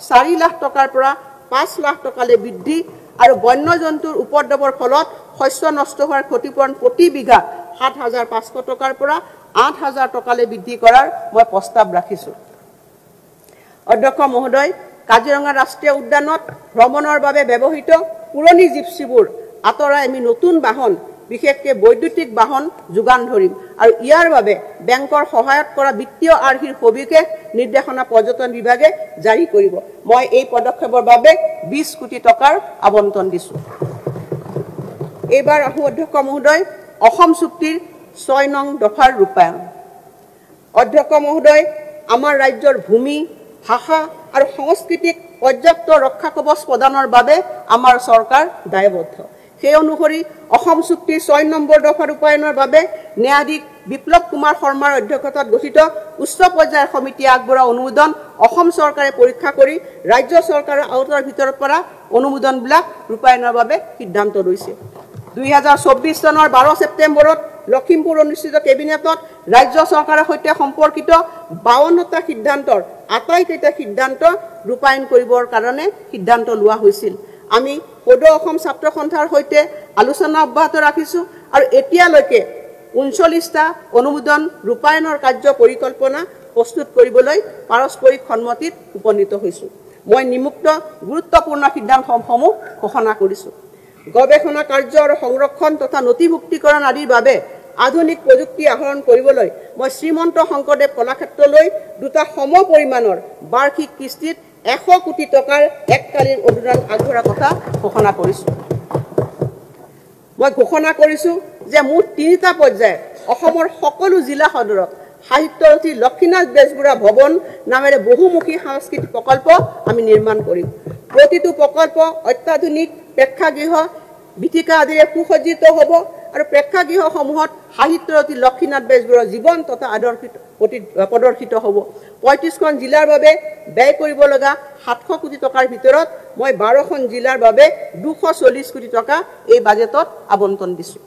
৪ লাখ টকাৰ পৰা ৫ লাখ টকালৈ বৃদ্ধি আৰু বন্য জন্তুৰ উপদ্ৰৱৰ ফলত শস্য নষ্ট হোৱাৰ ক্ষতিপূৰণ প্ৰতি বিঘা ৭,৫০০ টকাৰ পৰা ৮,০০০ টকালৈ বৃদ্ধি কৰাৰ মই প্ৰস্তাৱ ৰাখিছো অধ্যক্ষ মহোদয় কাজিৰঙা ৰাষ্ট্ৰীয় উদ্যানত ভ্ৰমণৰ বাবে ব্যৱহৃত পুৰণি জিপচিবোৰ আঁতৰাই আমি নতুন বাহন বিশেষকৈ বৈদ্যুতিক বাহন যোগান ধৰিম আৰু ইয়াৰ বাবে বেংকৰ সহায়ত কৰা বিত্তীয় আৰ্হিৰ সবিশেষ নিৰ্দেশনা পৰ্যটন বিভাগে জাৰি কৰিব মই এই পদক্ষেপৰ বাবে ২০ কোটি টকাৰ আবণ্টন দিছো এইবাৰ আহো অধ্যক্ষ মহোদয় অসম চুক্তিৰ ৬ নং দফাৰ ৰূপায়ণ অধ্যক্ষ মহোদয় আমাৰ ৰাজ্যৰ ভূমি ভাষা আৰু সংস্কৃতিক পৰ্যাপ্ত ৰক্ষা কৱচ প্ৰদানৰ বাবে আমাৰ চৰকাৰ দায়বদ্ধ সেই অনুসৰি অসম চুক্তিৰ ৬ নম্বৰ দফা ৰূপায়ণৰ বাবে ন্যায়াধীশ বিপ্লৱ কুমাৰ শৰ্মাৰ অধ্যক্ষতাত গঠিত উচ্চ পৰ্যায়ৰ সমিতিয়ে আগবঢ়োৱা অনুমোদন অসম চৰকাৰে পৰীক্ষা কৰি ৰাজ্য চৰকাৰৰ আওতাৰ ভিতৰৰ পৰা অনুমোদনবিলাক ৰূপায়ণৰ বাবে সিদ্ধান্ত লৈছে ২০২৪ চনৰ ১২ ছেপ্টেম্বৰত লখিমপুৰ অনুষ্ঠিত কেবিনেটত ৰাজ্য চৰকাৰৰ সৈতে সম্পৰ্কিত ৫২টা সিদ্ধান্তৰ আটাইকেইটা সিদ্ধান্ত ৰূপায়ণ কৰিবৰ কাৰণে সিদ্ধান্ত লোৱা হৈছিল আমি সদৌ অসম ছাত্ৰ সন্থাৰ সৈতে আলোচনা অব্যাহত ৰাখিছো আৰু এতিয়ালৈকে ৩৯টা অনুমোদন ৰূপায়ণৰ কাৰ্য পৰিকল্পনা প্ৰস্তুত কৰিবলৈ পাৰস্পৰিক সন্মতিত উপনীত হৈছো মই নিমুক্ত গুৰুত্বপূৰ্ণ সিদ্ধান্তসমূহ ঘোষণা কৰিছো গৱেষণা কাৰ্য আৰু সংৰক্ষণ তথা নথিভুক্তিকৰণ আদিৰ বাবে আধুনিক প্ৰযুক্তি আহৰণ কৰিবলৈ মই শ্ৰীমন্ত শংকৰদেৱ কলাক্ষেত্ৰলৈ দুটা সম পৰিমাণৰ বাৰ্ষিক কিস্তিত ১০০ কোটি টকাৰ এককালীন অনুদান আগবঢ়োৱাৰ কথা ঘোষণা কৰিছো মই ঘোষণা কৰিছো যে মুঠ ৩টা পৰ্যায়ত অসমৰ সকলো জিলা সদৰত সাহিত্যৰথী লক্ষ্মীনাথ বেজবৰুৱা ভৱন নামেৰে বহুমুখী সাংস্কৃতিক প্ৰকল্প আমি নিৰ্মাণ কৰিম প্ৰতিটো প্ৰকল্প অত্যাধুনিক প্ৰেক্ষাগৃহ বিথিকা আদিৰে সুসজ্জিত হ'ব আৰু প্ৰেক্ষাগৃহসমূহত সাহিত্যৰথী লক্ষ্মীনাথ বেজবৰুৱাৰ জীৱন তথা আদৰ্শিত প্ৰদৰ্শিত হ'ব ৩৫খন জিলাৰ বাবে ব্যয় কৰিব লগা ৭০০ কোটি টকাৰ ভিতৰত মই ১২খন জিলাৰ বাবে ২৪০ কোটি টকা এই বাজেটত আবণ্টন দিছো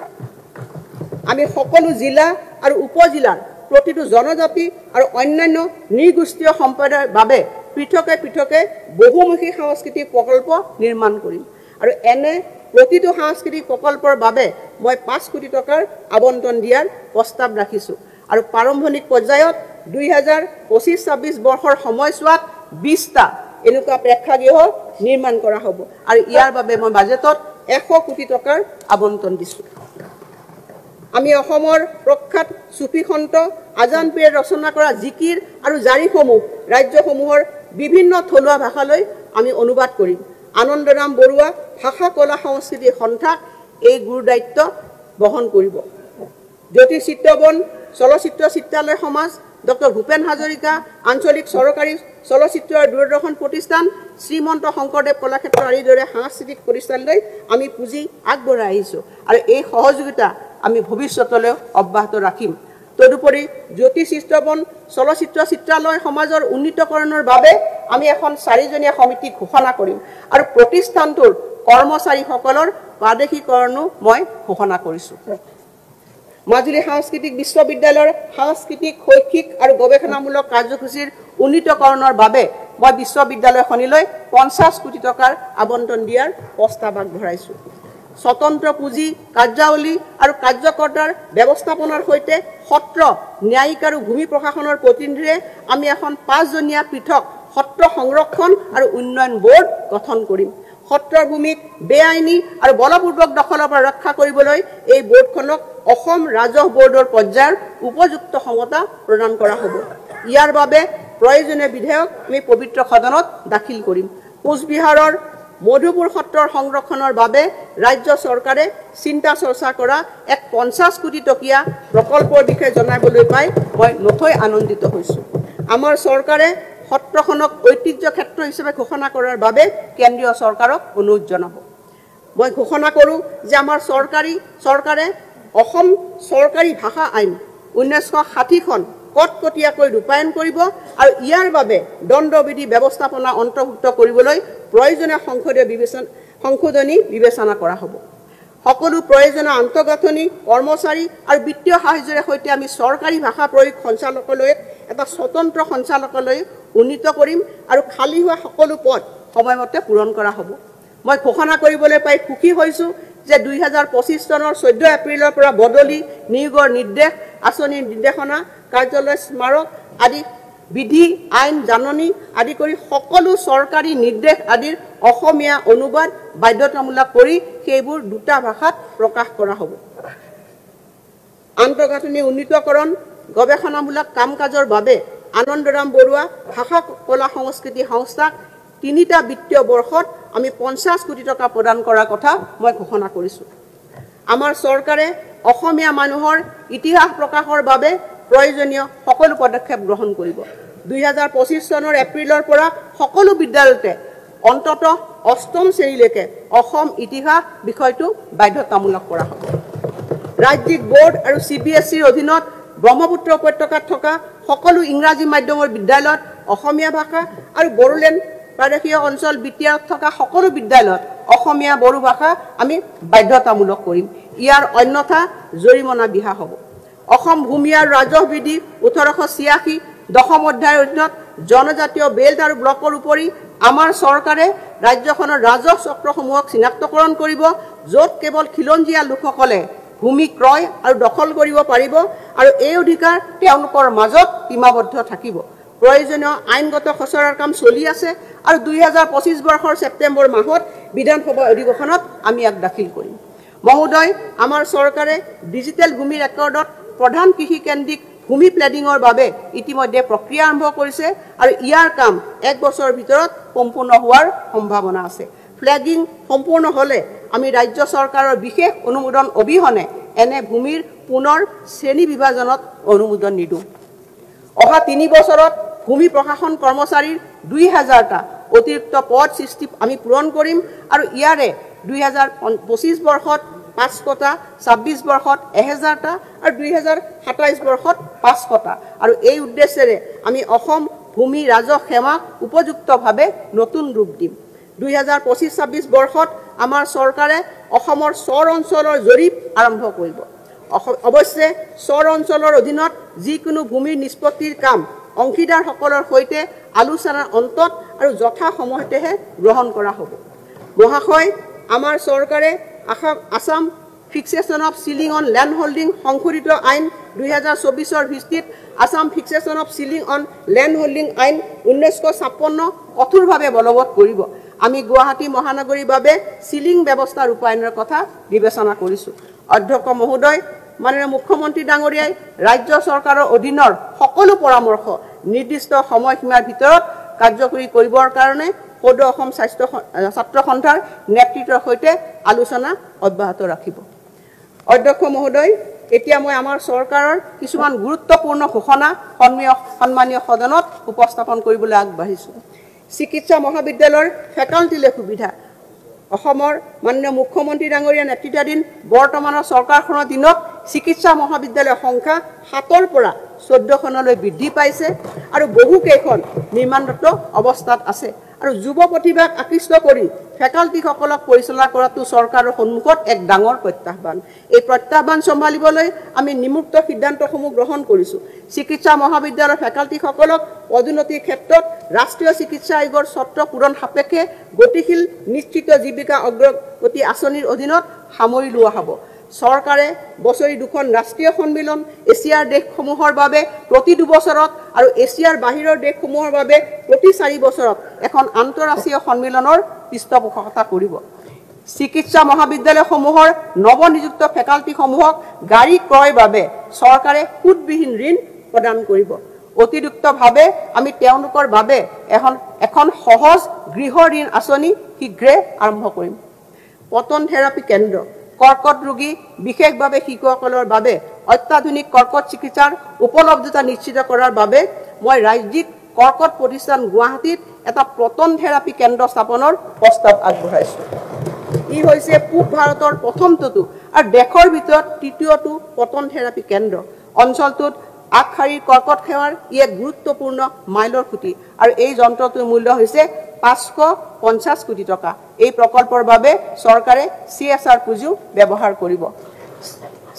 আমি সকলো জিলা আৰু উপজিলাৰ প্ৰতিটো জনজাতি আৰু অন্যান্য নৃগোষ্ঠীয় সম্প্ৰদায়ৰ বাবে পৃথকে পৃথকে বহুমুখী সাংস্কৃতিক প্ৰকল্প নিৰ্মাণ কৰিম আৰু এনে প্ৰতিটো সাংস্কৃতিক প্ৰকল্পৰ বাবে মই 5 কোটি টকাৰ আবণ্টন দিয়াৰ প্ৰস্তাৱ ৰাখিছোঁ আৰু প্ৰাৰম্ভিক পৰ্যায়ত 2025-26 বৰ্ষৰ সময়ছোৱাত 20টা এনেকুৱা প্ৰেক্ষাগৃহ নিৰ্মাণ কৰা হ'ব আৰু ইয়াৰ বাবে মই বাজেটত 100 কোটি টকাৰ আবণ্টন দিছোঁ আমি অসমৰ প্ৰখ্যাত সুফি সন্ত আজান পীৰে ৰচনা কৰা জিকিৰ আৰু জাৰিসমূহ ৰাজ্যসমূহৰ বিভিন্ন থলুৱা ভাষালৈ আমি অনুবাদ কৰিম আনন্দৰাম বৰুৱা ভাষা কলা সংস্কৃতি সন্থাক এই গুৰু দায়িত্ব বহন কৰিব জ্যোতি চিত্ৰবন চলচ্চিত্ৰ চিত্ৰালয় সমাজ ডক্টৰ ভূপেন হাজৰিকা আঞ্চলিক চৰকাৰী চলচ্চিত্ৰ আৰু দূৰদৰ্শন প্ৰতিষ্ঠান শ্ৰীমন্ত শংকৰদেৱ কলাক্ষেত্ৰ আদিৰ দৰে সাংস্কৃতিক প্ৰতিষ্ঠানলৈ আমি পুঁজি আগবঢ়াই আহিছোঁ আৰু এই সহযোগিতা আমি ভৱিষ্যতলৈ অব্যাহত ৰাখিম তদুপৰি জ্যোতি চিত্ৰবন চলচ্চিত্ৰ চিত্ৰালয় সমাজৰ উন্নীতকৰণৰ বাবে আমি এখন 4জনীয়া সমিতি ঘোষণা কৰিম আৰু প্ৰতিষ্ঠানটোৰ কৰ্মচাৰীসকলৰ প্ৰাদেশিকৰণো মই ঘোষণা কৰিছোঁ মাজুলী সাংস্কৃতিক বিশ্ববিদ্যালয়ৰ সাংস্কৃতিক শৈক্ষিক আৰু গৱেষণামূলক কাৰ্যসূচীৰ উন্নীতকৰণৰ বাবে মই বিশ্ববিদ্যালয়খনলৈ 50 কোটি টকাৰ আবণ্টন দিয়াৰ প্ৰস্তাৱ আগবঢ়াইছোঁ স্বতন্ত্ৰ পুঁজি কাৰ্যাৱলী আৰু কাৰ্যকৰ্তাৰ ব্যৱস্থাপনাৰ সৈতে সত্ৰ ন্যায়িক আৰু ভূমি প্ৰশাসনৰ প্ৰতিনিধিৰে আমি এখন 5জনীয়া পৃথক সত্ৰ সংৰক্ষণ আৰু উন্নয়ন বোৰ্ড গঠন কৰিম সত্ৰৰ ভূমিক বেআইনী আৰু বলপূৰ্বক দখলৰ পৰা ৰক্ষা কৰিবলৈ এই বোৰ্ডখনক অসম ৰাজহ বোৰ্ডৰ পৰ্যায়ৰ উপযুক্ত ক্ষমতা প্ৰদান কৰা হ'ব ইয়াৰ বাবে প্ৰয়োজনীয় বিধেয়ক আমি পবিত্ৰ সদনত দাখিল কৰিম কোচবিহাৰৰ মধুপুৰ সত্ৰৰ সংৰক্ষণৰ বাবে ৰাজ্য চৰকাৰে চিন্তা চৰ্চা কৰা এক 50 কোটি টকীয়া প্ৰকল্পৰ বিষয়ে জনাবলৈ পাই মই নথৈ আনন্দিত হৈছোঁ আমাৰ চৰকাৰে সত্ৰখনক ঐতিহ্য ক্ষেত্ৰ হিচাপে ঘোষণা কৰাৰ বাবে কেন্দ্ৰীয় চৰকাৰক অনুৰোধ জনাব মই ঘোষণা কৰোঁ যে আমাৰ চৰকাৰে অসম চৰকাৰী ভাষা আইন 1960খন কটকটীয়াকৈ ৰূপায়ণ কৰিব আৰু ইয়াৰ বাবে দণ্ডবিধি ব্যৱস্থাপনা অন্তৰ্ভুক্ত কৰিবলৈ প্ৰয়োজনীয় সংশোধনী বিবেচনা কৰা হ'ব সকলো প্ৰয়োজনীয় আন্তঃগাঁথনি কৰ্মচাৰী আৰু বিত্তীয় সাহায্যৰ সৈতে আমি চৰকাৰী ভাষা প্ৰয়োগ সঞ্চালকালয়ক এটা স্বতন্ত্ৰ সঞ্চালকালয় উন্নীত কৰিম আৰু খালী হোৱা সকলো পদ সময়মতে পূৰণ কৰা হ'ব মই ঘোষণা কৰিবলৈ পাই সুখী হৈছোঁ যে 2025 চনৰ 14 এপ্ৰিলৰ পৰা বদলি নিয়োগৰ নিৰ্দেশ আঁচনিৰ নিৰ্দেশনা কাৰ্যালয় স্মাৰক আদি বিধি আইন জাননী আদি কৰি সকলো চৰকাৰী নিৰ্দেশ আদিৰ অসমীয়া অনুবাদ বাধ্যতামূলক কৰি সেইবোৰ দুটা ভাষাত প্ৰকাশ কৰা হ'ব আন্তঃগাঁথনি উন্নীতকৰণ গৱেষণামূলক কাম কাজৰ বাবে আনন্দৰাম বৰুৱা ভাষা কলা সংস্কৃতি সংস্থাক 3টা বিত্তীয় বৰ্ষত আমি 50 কোটি টকা প্ৰদান কৰাৰ কথা মই ঘোষণা কৰিছোঁ আমাৰ চৰকাৰে অসমীয়া মানুহৰ ইতিহাস প্ৰকাশৰ বাবে প্ৰয়োজনীয় সকলো পদক্ষেপ গ্ৰহণ কৰিব 2025 চনৰ এপ্ৰিলৰ পৰা সকলো বিদ্যালয়তে অন্ততঃ 8ম শ্ৰেণীলৈকে অসম ইতিহাস বিষয়টো বাধ্যতামূলক কৰা হ'ব ৰাজ্যিক বোৰ্ড আৰু CBSEৰ অধীনত ব্ৰহ্মপুত্ৰ উপত্যকাত থকা সকলো ইংৰাজী মাধ্যমৰ বিদ্যালয়ত অসমীয়া ভাষা আৰু বড়োলেণ্ড প্ৰাদেশীয় অঞ্চল বিটিআৰত থকা সকলো বিদ্যালয়ত অসমীয়া বড়ো ভাষা আমি বাধ্যতামূলক কৰিম ইয়াৰ অন্যথা জৰিমনা বিহা হ'ব অসম ভূমি আৰু ৰাজহ বিধি 1886 দশম অধ্যায়ৰ অধীনত জনজাতীয় বেল্ট আৰু ব্লকৰ উপৰি আমাৰ চৰকাৰে ৰাজ্যখনৰ ৰাজহ চক্ৰসমূহক চিনাক্তকৰণ কৰিব য'ত কেৱল খিলঞ্জীয়া লোকসকলে ভূমি ক্ৰয় আৰু দখল কৰিব পাৰিব আৰু এই অধিকাৰ তেওঁলোকৰ মাজত সীমাবদ্ধ থাকিব প্ৰয়োজনীয় আইনগত খচৰাৰ কাম চলি আছে আৰু 2025 বৰ্ষৰ ছেপ্টেম্বৰ মাহত বিধানসভা অধিৱেশনত আমি ইয়াক দাখিল কৰিম মহোদয় আমাৰ চৰকাৰে ডিজিটেল ভূমি ৰেকৰ্ডত প্ৰধান কৃষি কেন্দ্ৰিক ভূমি প্লেডিঙৰ বাবে ইতিমধ্যে প্ৰক্ৰিয়া আৰম্ভ কৰিছে আৰু ইয়াৰ কাম 1 বছৰৰ ভিতৰত সম্পূৰ্ণ হোৱাৰ সম্ভাৱনা আছে ফ্লেগিং সম্পূৰ্ণ হ'লে আমি ৰাজ্য চৰকাৰৰ বিশেষ অনুমোদন অবিহনে এনে ভূমিৰ পুনৰ শ্ৰেণী বিভাজনত অনুমোদন নিদো অহা 3 বছৰত ভূমি প্ৰশাসন কৰ্মচাৰীৰ 2000টা অতিৰিক্ত পদ সৃষ্টি আমি পূৰণ কৰিম আৰু ইয়াৰে 2025 বৰ্ষত 500টা 26 বৰ্ষত 1000টা আৰু 2027 বৰ্ষত 500টা আৰু এই উদ্দেশ্যেৰে আমি অসম ভূমি ৰাজহ সেৱা উপযুক্তভাৱে নতুন ৰূপ দিম 2025-26 বৰ্ষত আমাৰ চৰকাৰে অসমৰ চৰ অঞ্চলৰ জৰীপ আৰম্ভ কৰিব অৱশ্যে চৰ অঞ্চলৰ অধীনত যিকোনো ভূমিৰ নিষ্পত্তিৰ কাম অংশীদাৰসকলৰ সৈতে আলোচনাৰ অন্তত আৰু যথা সময়তেহে গ্ৰহণ কৰা হ'ব। মহাশয়, আমাৰ চৰকাৰে Assam fixation of ceiling on land holding সংশোধিত আইন 2024 ভিত্তিত Assam fixation of ceiling on land holding আইন 1956 কঠোৰভাৱে বলবৎ কৰিব। আমি গুৱাহাটী মহানগৰীৰ বাবে চিলিং ব্যৱস্থা ৰূপায়ণৰ কথা বিবেচনা কৰিছোঁ। অধ্যক্ষ মহোদয়, মাননীয় মুখ্যমন্ত্ৰী ডাঙৰীয়াই ৰাজ্য চৰকাৰৰ অধীনৰ সকলো পৰামৰ্শ নিৰ্দিষ্ট সময়সীমাৰ ভিতৰত কাৰ্যকৰী কৰিবৰ কাৰণে সদৌ অসম ছাত্ৰ সন্থাৰ নেতৃত্বৰ সৈতে আলোচনা অব্যাহত ৰাখিব। অধ্যক্ষ মহোদয়, এতিয়া মই আমাৰ চৰকাৰৰ কিছুমান গুৰুত্বপূৰ্ণ ঘোষণা সন্মানীয় সদনত উপস্থাপন কৰিবলৈ আগবাঢ়িছোঁ। চিকিৎসা মহাবিদ্যালয়ৰ ফেকাল্টিলৈ সুবিধা। অসমৰ মাননীয় মুখ্যমন্ত্ৰী ডাঙৰীয়া নেতৃত্বাধীন বৰ্তমানৰ চৰকাৰখনৰ দিনত চিকিৎসা মহাবিদ্যালয়ৰ সংখ্যা 7ৰ পৰা 14খনলৈ বৃদ্ধি পাইছে আৰু বহুকেইখন নিৰ্মাণৰত অৱস্থাত আছে। আৰু যুৱ প্ৰতিভাক আকৃষ্ট কৰি ফেকাল্টিসকলক পৰিচালনা কৰাটো চৰকাৰৰ সন্মুখত এক ডাঙৰ প্ৰত্যাহ্বান। এই প্ৰত্যাহ্বান চম্ভালিবলৈ আমি নিমুক্ত সিদ্ধান্তসমূহ গ্ৰহণ কৰিছোঁ। চিকিৎসা মহাবিদ্যালয়ৰ ফেকাল্টিসকলক পদোন্নতিৰ ক্ষেত্ৰত ৰাষ্ট্ৰীয় চিকিৎসা আয়োগৰ চৰ্ত পূৰণ সাপেক্ষে গতিশীল নিশ্চিত জীৱিকা অগ্ৰগতি আঁচনিৰ অধীনত সামৰি লোৱা হ'ব। চৰকাৰে বছৰি 2খন ৰাষ্ট্ৰীয় সন্মিলন, এছিয়াৰ দেশসমূহৰ বাবে প্ৰতি 2 বছৰত আৰু এছিয়াৰ বাহিৰৰ দেশসমূহৰ বাবে প্ৰতি 4 বছৰত এখন আন্তঃৰাষ্ট্ৰীয় সন্মিলনৰ পৃষ্ঠপোষকতা কৰিব। চিকিৎসা মহাবিদ্যালয়সমূহৰ নৱনিযুক্ত ফেকাল্টিসমূহক গাড়ী ক্ৰয়ৰ বাবে চৰকাৰে সুদবিহীন ঋণ প্ৰদান কৰিব। অতিৰিক্তভাৱে আমি তেওঁলোকৰ বাবে এখন সহজ গৃহ ঋণ আঁচনি শীঘ্ৰে আৰম্ভ কৰিম। পতন থেৰাপি কেন্দ্ৰ, কৰ্কট ৰোগী বিশেষভাৱে শিশুসকলৰ বাবে অত্যাধুনিক কৰ্কট চিকিৎসাৰ উপলব্ধতা নিশ্চিত কৰাৰ বাবে মই ৰাজ্যিক কৰ্কট প্ৰতিষ্ঠান গুৱাহাটীত এটা পতন থেৰাপি কেন্দ্ৰ স্থাপনৰ প্ৰস্তাৱ আগবঢ়াইছোঁ। ই হৈছে পূব ভাৰতৰ প্ৰথমটো আৰু দেশৰ ভিতৰত তৃতীয়টো পতন থেৰাপি কেন্দ্ৰ। অঞ্চলটোত আগশাৰীৰ কৰ্কট সেৱাৰ ই এক গুৰুত্বপূৰ্ণ মাইলৰ খুঁটি আৰু এই যন্ত্ৰটোৰ মূল্য হৈছে 550 কোটি টকা। এই প্ৰকল্পৰ বাবে চৰকাৰে CSR পুঁজিও ব্যৱহাৰ কৰিব।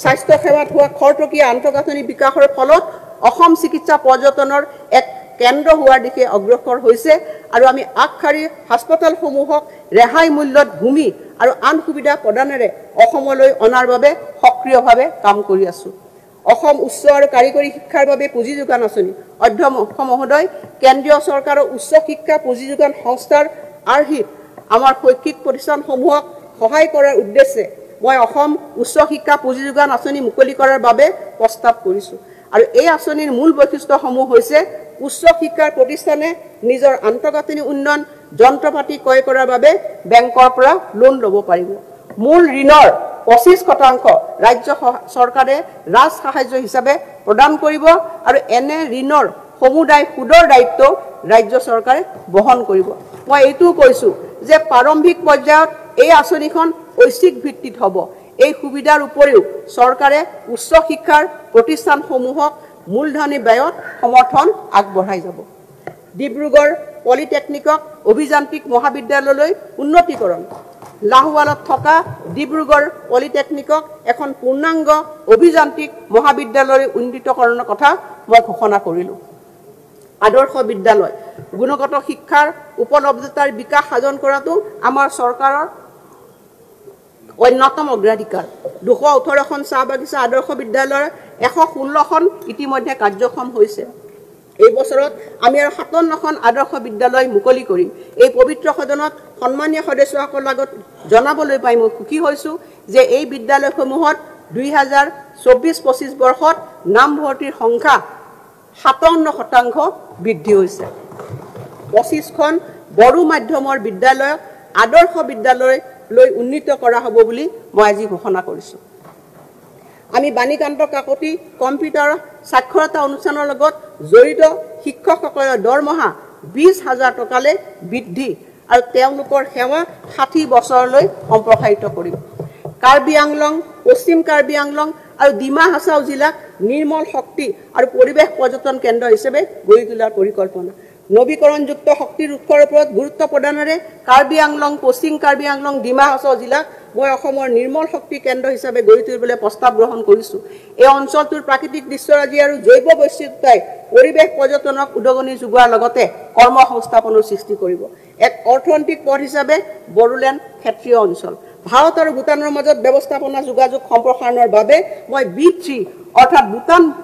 স্বাস্থ্য সেৱাত হোৱা খৰতকীয়া আন্তঃগাঁথনি বিকাশৰ ফলত অসম চিকিৎসা পৰ্যটনৰ এক কেন্দ্ৰ হোৱাৰ দিশে অগ্ৰসৰ হৈছে আৰু আমি আগশাৰীৰ হাস্পতালসমূহক ৰেহাই মূল্যত ভূমি আৰু আন সুবিধা প্ৰদানেৰে অসমলৈ অনাৰ বাবে সক্ৰিয়ভাৱে কাম কৰি আছোঁ। অসম উচ্চ আৰু কাৰিকৰী শিক্ষাৰ বাবে পুঁজি যোগান আঁচনি। অধ্যক্ষ মহোদয়, কেন্দ্ৰীয় চৰকাৰৰ উচ্চ শিক্ষা পুঁজি যোগান সংস্থাৰ আৰ্হিত আমাৰ শৈক্ষিক প্ৰতিষ্ঠানসমূহক সহায় কৰাৰ উদ্দেশ্যে মই অসম উচ্চ শিক্ষা পুঁজি যোগান আঁচনি মুকলি কৰাৰ বাবে প্ৰস্তাৱ কৰিছোঁ। আৰু এই আঁচনিৰ মূল বৈশিষ্ট্যসমূহ হৈছে উচ্চ শিক্ষাৰ প্ৰতিষ্ঠানে নিজৰ আন্তঃগাঁথনি উন্নয়ন যন্ত্ৰপাতি ক্ৰয় কৰাৰ বাবে বেংকৰ পৰা লোন ল'ব পাৰিব। মূল ঋণৰ 25% ৰাজ্য চৰকাৰে ৰাজ সাহায্য হিচাপে প্ৰদান কৰিব আৰু এনে ঋণৰ সমুদায় সুদৰ দায়িত্ব ৰাজ্য চৰকাৰে বহন কৰিব। মই এইটোও কৈছোঁ যে প্ৰাৰম্ভিক পৰ্যায়ত এই আঁচনিখন ঐচ্ছিক ভিত্তিত হ'ব। এই সুবিধাৰ উপৰিও চৰকাৰে উচ্চ শিক্ষাৰ প্ৰতিষ্ঠানসমূহক মূলধনী ব্যয়ত সমৰ্থন আগবঢ়াই যাব। ডিব্ৰুগড় পলিটেকনিকক অভিযান্ত্ৰিক মহাবিদ্যালয়লৈ উন্নতিকৰণ। লাহোৱালত থকা ডিব্ৰুগড় পলিটেকনিকক এখন পূৰ্ণাংগ অভিযান্ত্ৰিক মহাবিদ্যালয়লৈ উন্নীতকৰণৰ কথা মই ঘোষণা কৰিলোঁ। আদৰ্শ বিদ্যালয়, গুণগত শিক্ষাৰ উপলব্ধতাৰ বিকাশ সাধন কৰাটো আমাৰ চৰকাৰৰ অন্যতম অগ্ৰাধিকাৰ। 218খন চাহ বাগিচা আদৰ্শ বিদ্যালয়ৰ 116খন ইতিমধ্যে কাৰ্যক্ষম হৈছে। এই বছৰত আমি আৰু 57খন আদৰ্শ বিদ্যালয় মুকলি কৰিম। এই পবিত্ৰ সদনত সন্মানীয় সদস্যসকলৰ আগত জনাবলৈ পাই মই সুখী হৈছোঁ যে এই বিদ্যালয়সমূহত 2024-25 বৰ্ষত নামভৰ্তিৰ সংখ্যা 57% বৃদ্ধি হৈছে। 25খন বড়ো মাধ্যমৰ বিদ্যালয়ক আদৰ্শ বিদ্যালয়লৈ উন্নীত কৰা হ'ব বুলি মই আজি ঘোষণা কৰিছোঁ। আমি বাণীকান্ত কাকতি কম্পিউটাৰ সাক্ষৰতা অনুষ্ঠানৰ লগত জড়িত শিক্ষকসকলৰ দৰমহা 20,000 টকালৈ বৃদ্ধি আৰু তেওঁলোকৰ সেৱা 60 বছৰলৈ সম্প্ৰসাৰিত কৰিম। কাৰ্বি আংলং, পশ্চিম কাৰ্বি আংলং আৰু ডিমা হাছাও জিলাক নিৰ্মল শক্তি আৰু পৰিৱেশ পৰ্যটন কেন্দ্ৰ হিচাপে গঢ়ি তোলাৰ পৰিকল্পনা। নবীকৰণযুক্ত শক্তিৰ উৎসৰ ওপৰত গুৰুত্ব প্ৰদানেৰে কাৰ্বি আংলং, পশ্চিম কাৰ্বি আংলং, ডিমা হাছাও জিলাক মই অসমৰ নিৰ্মল শক্তি কেন্দ্ৰ হিচাপে গঢ়ি তুলিবলৈ প্ৰস্তাৱ গ্ৰহণ কৰিছোঁ। এই অঞ্চলটোৰ প্ৰাকৃতিক দৃশ্যৰাজি আৰু জৈৱ বৈচিত্ৰ্যই পৰিৱেশ পৰ্যটনক উদগনি যোগোৱাৰ লগতে কৰ্মসংস্থাপনৰ সৃষ্টি কৰিব। এক অৰ্থনৈতিক পথ হিচাপে বড়োলেণ্ড ক্ষেত্ৰীয় অঞ্চল ভাৰত আৰু ভূটানৰ মাজত ব্যৱস্থাপনা যোগাযোগ সম্প্ৰসাৰণৰ বাবে মই B3 অৰ্থাৎ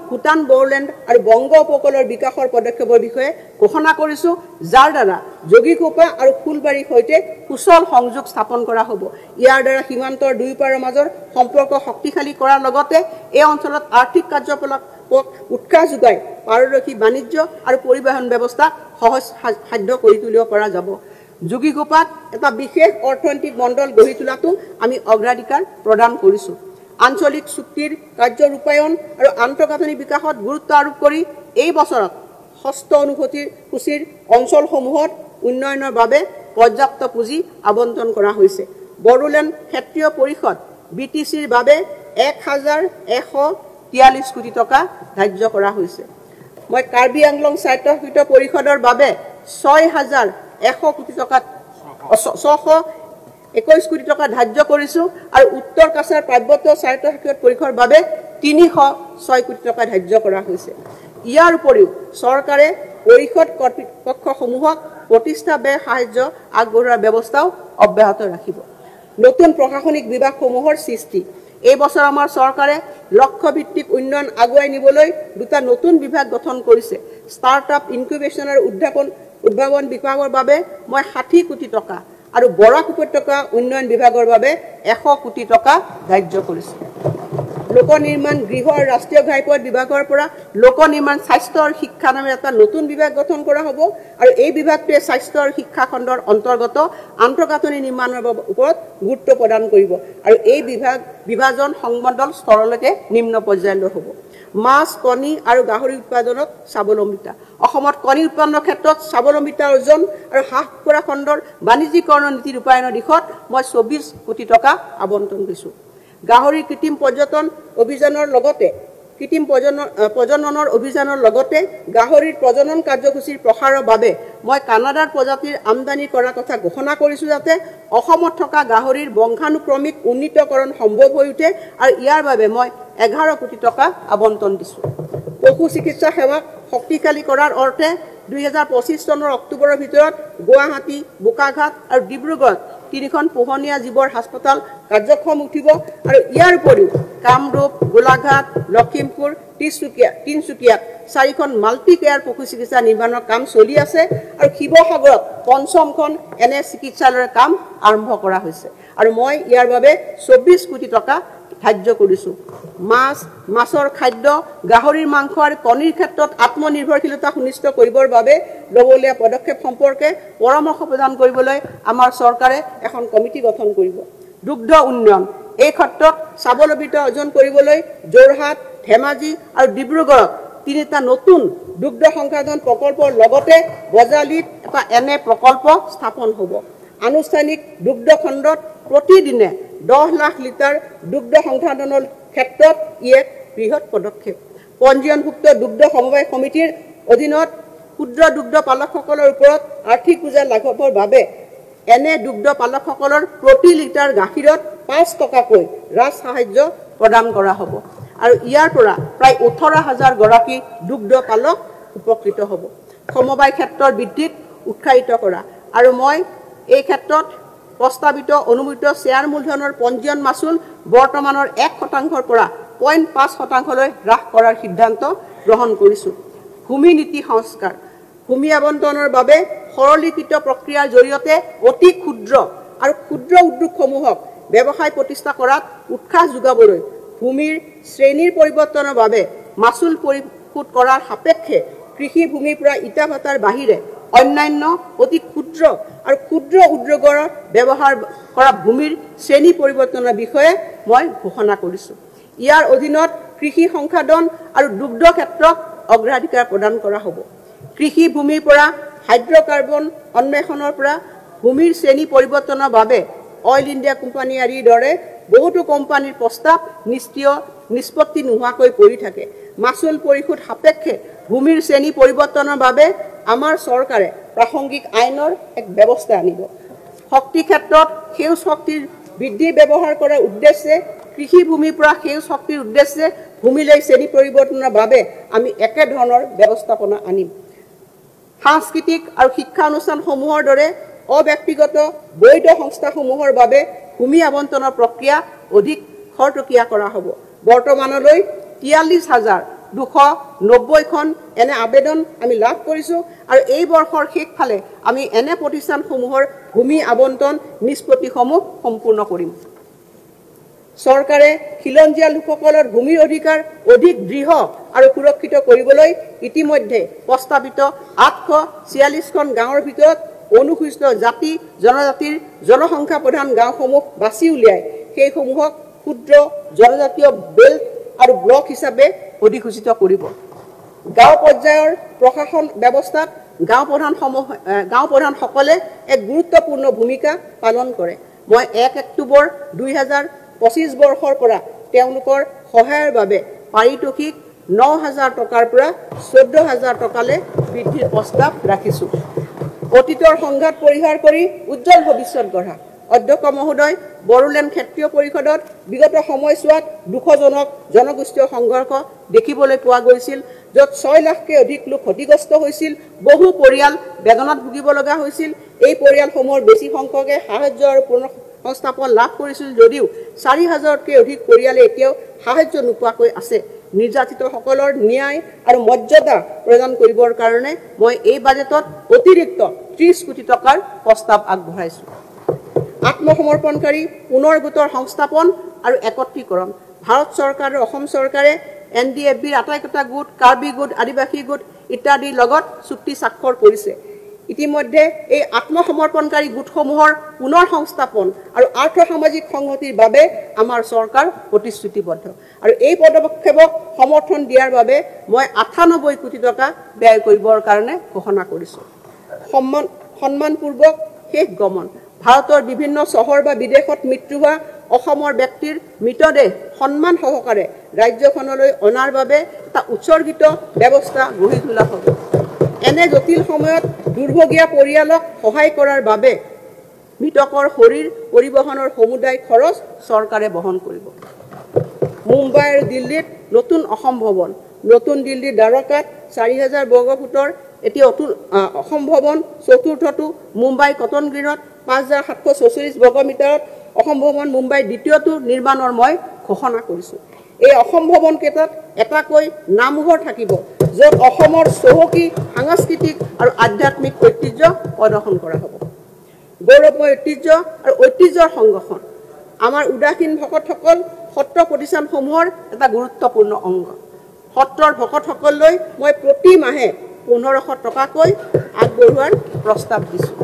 ভূটান বড়োলেণ্ড আৰু বংগ উপকূলৰ বিকাশৰ পদক্ষেপৰ বিষয়ে ঘোষণা কৰিছোঁ, যাৰ দ্বাৰা যোগীঘোপা আৰু ফুলবাৰীৰ সৈতে সুচল সংযোগ স্থাপন কৰা হ'ব। ইয়াৰ দ্বাৰা সীমান্তৰ দুয়োপাৰৰ মাজৰ সম্পৰ্ক শক্তিশালী কৰাৰ লগতে এই অঞ্চলত আৰ্থিক কাৰ্যকলাপ উৎসাহ যোগাই পাৰদৰ্শী বাণিজ্য আৰু পৰিবহণ ব্যৱস্থা সহজ সাধ্য কৰি তুলিব পৰা যাব। যোগীঘোপাত এটা বিশেষ অৰ্থনৈতিক মণ্ডল গঢ়ি তোলাটো আমি অগ্ৰাধিকাৰ প্ৰদান কৰিছোঁ। আঞ্চলিক চুক্তিৰ কাৰ্য ৰূপায়ণ আৰু আন্তঃগাঁথনি বিকাশত গুৰুত্ব আৰোপ কৰি এই বছৰত 6ষ্ঠ অনুভূতিৰ সূচীৰ অঞ্চলসমূহত উন্নয়নৰ বাবে পৰ্যাপ্ত পুঁজি আবণ্টন কৰা হৈছে। বড়োলেণ্ড ক্ষেত্ৰীয় পৰিষদ BTCৰ বাবে 1,143 কোটি টকা ধাৰ্য কৰা হৈছে। মই কাৰ্বি আংলং স্বায়ত্তশাসিত পৰিষদৰ বাবে 6,100 কোটি টকা 621 কোটি টকা ধাৰ্য কৰিছোঁ আৰু উত্তৰ কাছাৰ পাৰ্বত্য স্বায়ত্তশাসিত পৰিষদৰ বাবে 306 কোটি টকা ধাৰ্য কৰা হৈছে। ইয়াৰ উপৰিও চৰকাৰে পৰিষদ কৰ্তৃপক্ষসমূহক প্ৰতিষ্ঠা ব্যয় সাহায্য আগবঢ়োৱাৰ ব্যৱস্থাও অব্যাহত ৰাখিব। নতুন প্ৰশাসনিক বিভাগসমূহৰ সৃষ্টি এই বছৰ আমাৰ চৰকাৰে লক্ষ্যভিত্তিক উন্নয়ন আগুৱাই নিবলৈ দুটা নতুন বিভাগ গঠন কৰিছে। ষ্টাৰ্টআপ ইনকিউবেশ্যন আৰু উদ্ভাৱন বিভাগৰ বাবে মই 60 কোটি টকা আৰু বৰাক উপত্যকা উন্নয়ন বিভাগৰ বাবে 100 কোটি টকা ধাৰ্য কৰিছোঁ। লোক নিৰ্মাণ গৃহ আৰু ৰাষ্ট্ৰীয় ঘাইপথ বিভাগৰ পৰা লোক নিৰ্মাণ স্বাস্থ্য আৰু শিক্ষা নামে এটা নতুন বিভাগ গঠন কৰা হ'ব আৰু এই বিভাগটোৱে স্বাস্থ্য আৰু শিক্ষা খণ্ডৰ অন্তৰ্গত আন্তঃগাঁথনি নিৰ্মাণৰ ওপৰত গুৰুত্ব প্ৰদান কৰিব আৰু এই বিভাজন সংমণ্ডল স্তৰলৈকে নিম্ন পৰ্যায়লৈ হ'ব। মাছ, কণী আৰু গাহৰি উৎপাদনত স্বাৱলম্বিতা অসমত কণী উৎপাদনৰ ক্ষেত্ৰত স্বাৱলম্বিতা অৰ্জন আৰু হ্ৰাস কৰা খণ্ডৰ বাণিজ্যিকৰণ নীতি ৰূপায়ণৰ দিশত মই 24 কোটি টকা আবণ্টন দিছোঁ। গাহৰিৰ কৃত্ৰিম প্ৰজননৰ অভিযানৰ লগতে গাহৰিৰ প্ৰজনন কাৰ্যসূচীৰ প্ৰসাৰৰ বাবে মই কানাডাৰ প্ৰজাতিৰ আমদানি কৰাৰ কথা ঘোষণা কৰিছোঁ, যাতে অসমত থকা গাহৰিৰ বংশানুক্ৰমিক উন্নীতকৰণ সম্ভৱ হৈ উঠে আৰু ইয়াৰ বাবে মই 11 কোটি টকা আবণ্টন দিছোঁ। পশু চিকিৎসা সেৱাক শক্তিশালী কৰাৰ অৰ্থে 2025 চনৰ অক্টোবৰৰ ভিতৰত গুৱাহাটী, বোকাঘাট আৰু ডিব্ৰুগড়ত 3খন পোহনীয়া জীৱৰ হাস্পতাল কাৰ্যক্ষম উঠিব আৰু ইয়াৰ উপৰিও কামৰূপ, গোলাঘাট, লখিমপুৰ, তিনিচুকীয়াত 4খন মাল্টি কেয়াৰ পশু চিকিৎসা নিৰ্মাণৰ কাম চলি আছে আৰু শিৱসাগৰত 5খন এনে চিকিৎসালয়ৰ কাম আৰম্ভ কৰা হৈছে আৰু মই ইয়াৰ বাবে 24 কোটি টকা ধাৰ্য কৰিছোঁ। মাছৰ খাদ্য, গাহৰিৰ মাংস আৰু কণীৰ ক্ষেত্ৰত আত্মনিৰ্ভৰশীলতা সুনিশ্চিত কৰিবৰ বাবে ল'বলগীয়া পদক্ষেপ সম্পৰ্কে পৰামৰ্শ প্ৰদান কৰিবলৈ আমাৰ চৰকাৰে এখন কমিটি গঠন কৰিব। দুগ্ধ উন্নয়ন এই ক্ষেত্ৰত স্বাৱলম্বিতা অৰ্জন কৰিবলৈ যোৰহাট, ধেমাজি আৰু ডিব্ৰুগড়ত 3টা নতুন দুগ্ধ সংসাধন প্ৰকল্পৰ লগতে বজালিত এটা এনে প্ৰকল্প স্থাপন হ'ব। আনুষ্ঠানিক দুগ্ধ খণ্ডত প্ৰতিদিনে 10 লাখ লিটাৰ দুগ্ধ সংসাধনৰ ক্ষেত্ৰত ই এক বৃহৎ পদক্ষেপ। পঞ্জীয়নভুক্ত দুগ্ধ সমবায় সমিতিৰ অধীনত ক্ষুদ্ৰ দুগ্ধ পালকসকলৰ ওপৰত আৰ্থিক বোজা লাঘৱৰ বাবে এনে দুগ্ধ পালকসকলৰ প্ৰতি লিটাৰ গাখীৰত 5 টকাকৈ ৰাজ সাহায্য প্ৰদান কৰা হ'ব আৰু ইয়াৰ পৰা প্ৰায় 18,000 গৰাকী দুগ্ধ পালক উপকৃত হ'ব। সমবায় ক্ষেত্ৰৰ বৃদ্ধিত উৎসাহিত কৰা আৰু মই এই ক্ষেত্ৰত প্ৰস্তাৱিত অনুমোদিত শ্বেয়াৰ মূলধনৰ পঞ্জীয়ন মাচুল বৰ্তমানৰ 1% পৰা 0.5%লৈ হ্ৰাস কৰাৰ সিদ্ধান্ত গ্ৰহণ কৰিছোঁ। ভূমি নীতি সংস্কাৰ ভূমি আবণ্টনৰ বাবে সৰলীকৃত প্ৰক্ৰিয়াৰ জৰিয়তে অতি ক্ষুদ্ৰ উদ্যোগসমূহক ব্যৱসায় প্ৰতিষ্ঠা কৰাত উৎসাহ যোগাবলৈ ভূমিৰ শ্ৰেণীৰ পৰিৱৰ্তনৰ বাবে মাচুল পৰিশোধ কৰাৰ সাপেক্ষে কৃষি ভূমিৰ পৰা ইটা ভাটাৰ বাহিৰে অন্যান্য অতি ক্ষুদ্ৰ উদ্যোগৰ ব্যৱহাৰ কৰা ভূমিৰ শ্ৰেণী পৰিৱৰ্তনৰ বিষয়ে মই ঘোষণা কৰিছোঁ। ইয়াৰ অধীনত কৃষি সংসাধন আৰু দুগ্ধ ক্ষেত্ৰক অগ্ৰাধিকাৰ প্ৰদান কৰা হ'ব। কৃষি ভূমিৰ পৰা হাইড্ৰকাৰ্বন অন্বেষণৰ পৰা ভূমিৰ শ্ৰেণী পৰিৱৰ্তনৰ বাবে অইল ইণ্ডিয়া কোম্পানী আদিৰ দৰে বহুতো কোম্পানীৰ প্ৰস্তাৱ নিষ্পত্তি নোহোৱাকৈ পৰি থাকে। মাচুল পৰিশোধ সাপেক্ষে ভূমিৰ শ্ৰেণী পৰিৱৰ্তনৰ বাবে আমাৰ চৰকাৰে প্ৰাসংগিক আইনৰ এক ব্যৱস্থা আনিব। শক্তি ক্ষেত্ৰত সেউজ শক্তিৰ বৃদ্ধি ব্যৱহাৰ কৰাৰ উদ্দেশ্যে কৃষিভূমিৰ পৰা সেউজ শক্তিৰ উদ্দেশ্যে ভূমিলৈ শ্ৰেণী পৰিৱৰ্তনৰ বাবে আমি একেধৰণৰ ব্যৱস্থাপনা আনিম। সাংস্কৃতিক আৰু শিক্ষা অনুষ্ঠানসমূহৰ দৰে অব্যক্তিগত বৈধ সংস্থাসমূহৰ বাবে ভূমি আবণ্টনৰ প্ৰক্ৰিয়া অধিক খৰতকীয়া কৰা হ'ব। বৰ্তমানলৈ 43,290খন এনে আবেদন আমি লাভ কৰিছোঁ আৰু এই বৰ্ষৰ শেষফালে আমি এনে প্ৰতিষ্ঠানসমূহৰ ভূমি আবণ্টন নিষ্পত্তিসমূহ সম্পূৰ্ণ কৰিম। চৰকাৰে খিলঞ্জীয়া লোকসকলৰ ভূমিৰ অধিকাৰ অধিক দৃঢ় আৰু সুৰক্ষিত কৰিবলৈ ইতিমধ্যে প্ৰস্তাৱিত 846খন গাঁৱৰ ভিতৰত অনুসূচিত জাতি জনজাতিৰ জনসংখ্যা প্ৰধান গাঁওসমূহ বাছি উলিয়াই সেইসমূহক ক্ষুদ্ৰ জনজাতীয় বেল্ট আৰু ব্লক হিচাপে অধিসূচিত কৰিব। গাঁও পৰ্যায়ৰ প্ৰশাসন ব্যৱস্থাত গাঁও প্ৰধানসকলে এক গুৰুত্বপূৰ্ণ ভূমিকা পালন কৰে। মই 1 অক্টোবৰ 2025 বৰ্ষৰ পৰা তেওঁলোকৰ সহায়ৰ বাবে পাৰিতোষিক 9,000 টকাৰ পৰা 14,000 টকালৈ বৃদ্ধিৰ প্ৰস্তাৱ ৰাখিছোঁ। অতীতৰ সংঘাত পৰিহাৰ কৰি উজ্জ্বল ভৱিষ্যত গঢ়া। অধ্যক্ষ মহোদয়, বড়োলেণ্ড ক্ষেত্ৰীয় পৰিষদত বিগত সময়ছোৱাত দুখজনক জনগোষ্ঠীয় সংঘৰ্ষ দেখিবলৈ পোৱা গৈছিল, য'ত 6 লাখতকৈ অধিক লোক ক্ষতিগ্ৰস্ত হৈছিল। বহু পৰিয়াল বেদনাত ভুগিব লগা হৈছিল। এই পৰিয়ালসমূহৰ বেছি সংখ্যকে সাহায্য আৰু পুনঃসংস্থাপন লাভ কৰিছিল যদিও 4,000তকৈ অধিক পৰিয়ালে এতিয়াও সাহায্য নোপোৱাকৈ আছে। নিৰ্যাতিতসকলৰ ন্যায় আৰু মৰ্যাদা প্ৰদান কৰিবৰ কাৰণে মই এই বাজেটত অতিৰিক্ত 30 কোটি টকাৰ প্ৰস্তাৱ আগবঢ়াইছোঁ। আত্মসমৰ্পণকাৰী পুনৰ গোটৰ সংস্থাপন আৰু একত্ৰীকৰণ। ভাৰত চৰকাৰ আৰু অসম চৰকাৰে NDFBৰ আটাইকেইটা গোট, কাৰ্বি গোট, আদিবাসী গোট ইত্যাদিৰ লগত চুক্তি স্বাক্ষৰ কৰিছে। ইতিমধ্যে এই আত্মসমৰ্পণকাৰী গোটসমূহৰ পুনৰ সংস্থাপন আৰু আৰ্থ সামাজিক সংহতিৰ বাবে আমাৰ চৰকাৰ প্ৰতিশ্ৰুতিবদ্ধ আৰু এই পদক্ষেপক সমৰ্থন দিয়াৰ বাবে মই 98 কোটি টকা ব্যয় কৰিবৰ কাৰণে ঘোষণা কৰিছোঁ। সন্মানপূৰ্বক শেষ গমন। ভাৰতৰ বিভিন্ন চহৰ বা বিদেশত মৃত্যু হোৱা অসমৰ ব্যক্তিৰ মৃতদেহ সন্মান সহকাৰে ৰাজ্যখনলৈ অনাৰ বাবে এটা উৎসৰ্গিত ব্যৱস্থা গঢ়ি তোলা হ'ব। এনে জটিল সময়ত দুৰ্ভগীয়া পৰিয়ালক সহায় কৰাৰ বাবে মৃতকৰ শৰীৰ পৰিবহণৰ সমুদায় খৰচ চৰকাৰে বহন কৰিব। মুম্বাই আৰু দিল্লীত নতুন অসম ভৱন। নতুন দিল্লীৰ দ্বাৰকাত 4,000 বৰ্গফুটৰ এটি অসম ভৱন, চতুৰ্থটো মুম্বাই কটন গ্ৰীণত 5,744 বৰ্গমিটাৰত অসম ভৱন মুম্বাইৰ দ্বিতীয়টো নিৰ্মাণৰ মই ঘোষণা কৰিছোঁ। এই অসম ভৱন কেইটাত এটাকৈ নামঘৰ থাকিব, য'ত অসমৰ চহকী সাংস্কৃতিক আৰু আধ্যাত্মিক ঐতিহ্য প্ৰদৰ্শন কৰা হ'ব। গৌৰৱময় ঐতিহ্য আৰু ঐতিহ্যৰ সংৰক্ষণ আমাৰ উদাসীন ভকতসকল সত্ৰ প্ৰতিষ্ঠানসমূহৰ এটা গুৰুত্বপূৰ্ণ অংগ। সত্ৰৰ ভকতসকললৈ মই প্ৰতি মাহে 1,500 টকাকৈ আগবঢ়োৱাৰ প্ৰস্তাৱ দিছোঁ।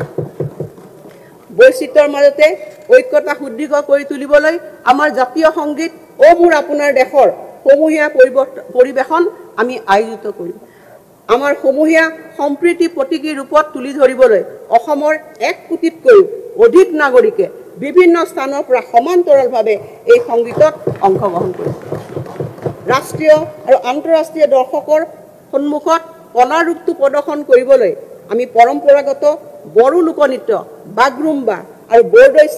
বৈচিত্ৰৰ মাজতে ঐক্যতা সুদৃঢ় কৰি তুলিবলৈ আমাৰ জাতীয় সংগীত অ মোৰ আপোনাৰ দেশৰ সমূহীয়া পৰিৱেশন আমি আয়োজিত কৰিম। আমাৰ সমূহীয়া সম্প্ৰীতি প্ৰতীকী ৰূপত তুলি ধৰিবলৈ অসমৰ 1 কোটিতকৈও অধিক নাগৰিকে বিভিন্ন স্থানৰ পৰা সমান্তৰালভাৱে এই সংগীতত অংশগ্ৰহণ কৰিব। ৰাষ্ট্ৰীয় আৰু আন্তঃৰাষ্ট্ৰীয় দৰ্শকৰ সন্মুখত কলাৰ ৰূপটো প্ৰদৰ্শন কৰিবলৈ আমি পৰম্পৰাগত বড়ো লোকনৃত্য বাগৰুম্বা আৰু বৰদৈ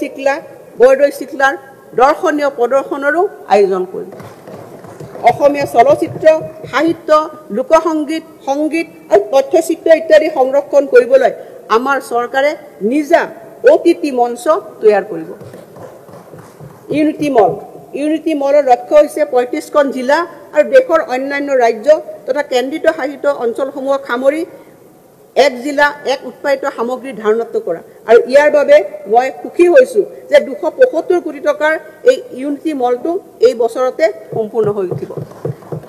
চিকলাৰ দৰ্শনীয় প্ৰদৰ্শনৰো আয়োজন কৰিম। অসমীয়া চলচ্চিত্ৰ, সাহিত্য, লোকসংগীত, সংগীত আৰু তথ্যচিত্ৰ ইত্যাদি সংৰক্ষণ কৰিবলৈ আমাৰ চৰকাৰে নিজা OTT মঞ্চ তৈয়াৰ কৰিব। ইউনিটি মলৰ লক্ষ্য হৈছে 35খন জিলা আৰু দেশৰ অন্যান্য ৰাজ্য তথা কেন্দ্ৰীয় শাসিত অঞ্চলসমূহক সামৰি 1 জিলা 1 উৎপাদিত সামগ্ৰী ধাৰণাত্ব কৰা আৰু ইয়াৰ বাবে মই সুখী হৈছোঁ যে 275 কোটি টকাৰ এই ইউনিটি মলটো এই বছৰতে সম্পূৰ্ণ হৈ উঠিব।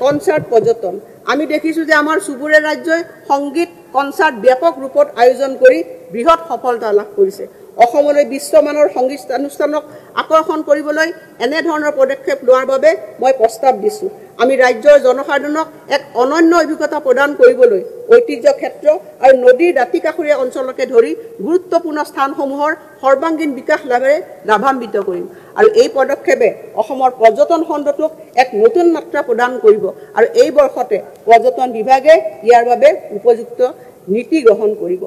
কনচাৰ্ট পৰ্যটন। আমি দেখিছোঁ যে আমাৰ চুবুৰীয়া ৰাজ্যই সংগীত কনচাৰ্ট ব্যাপক ৰূপত আয়োজন কৰি বৃহৎ সফলতা লাভ কৰিছে। অসমলৈ বিশ্বমানৰ সংগীতানুষ্ঠানক আকৰ্ষণ কৰিবলৈ এনেধৰণৰ পদক্ষেপ লোৱাৰ বাবে মই প্ৰস্তাৱ দিছোঁ। আমি ৰাজ্যৰ জনসাধাৰণক এক অনন্য অভিজ্ঞতা প্ৰদান কৰিবলৈ ঐতিহ্য ক্ষেত্ৰ আৰু নদীৰ দাঁতিকাষৰীয়া অঞ্চলকে ধৰি গুৰুত্বপূৰ্ণ স্থানসমূহৰ সৰ্বাংগীন বিকাশ লাভেৰে লাভান্বিত কৰিম আৰু এই পদক্ষেপে অসমৰ পৰ্যটন খণ্ডটোক এক নতুন মাত্ৰা প্ৰদান কৰিব আৰু এই বৰ্ষতে পৰ্যটন বিভাগে ইয়াৰ বাবে উপযুক্ত নীতি গ্ৰহণ কৰিব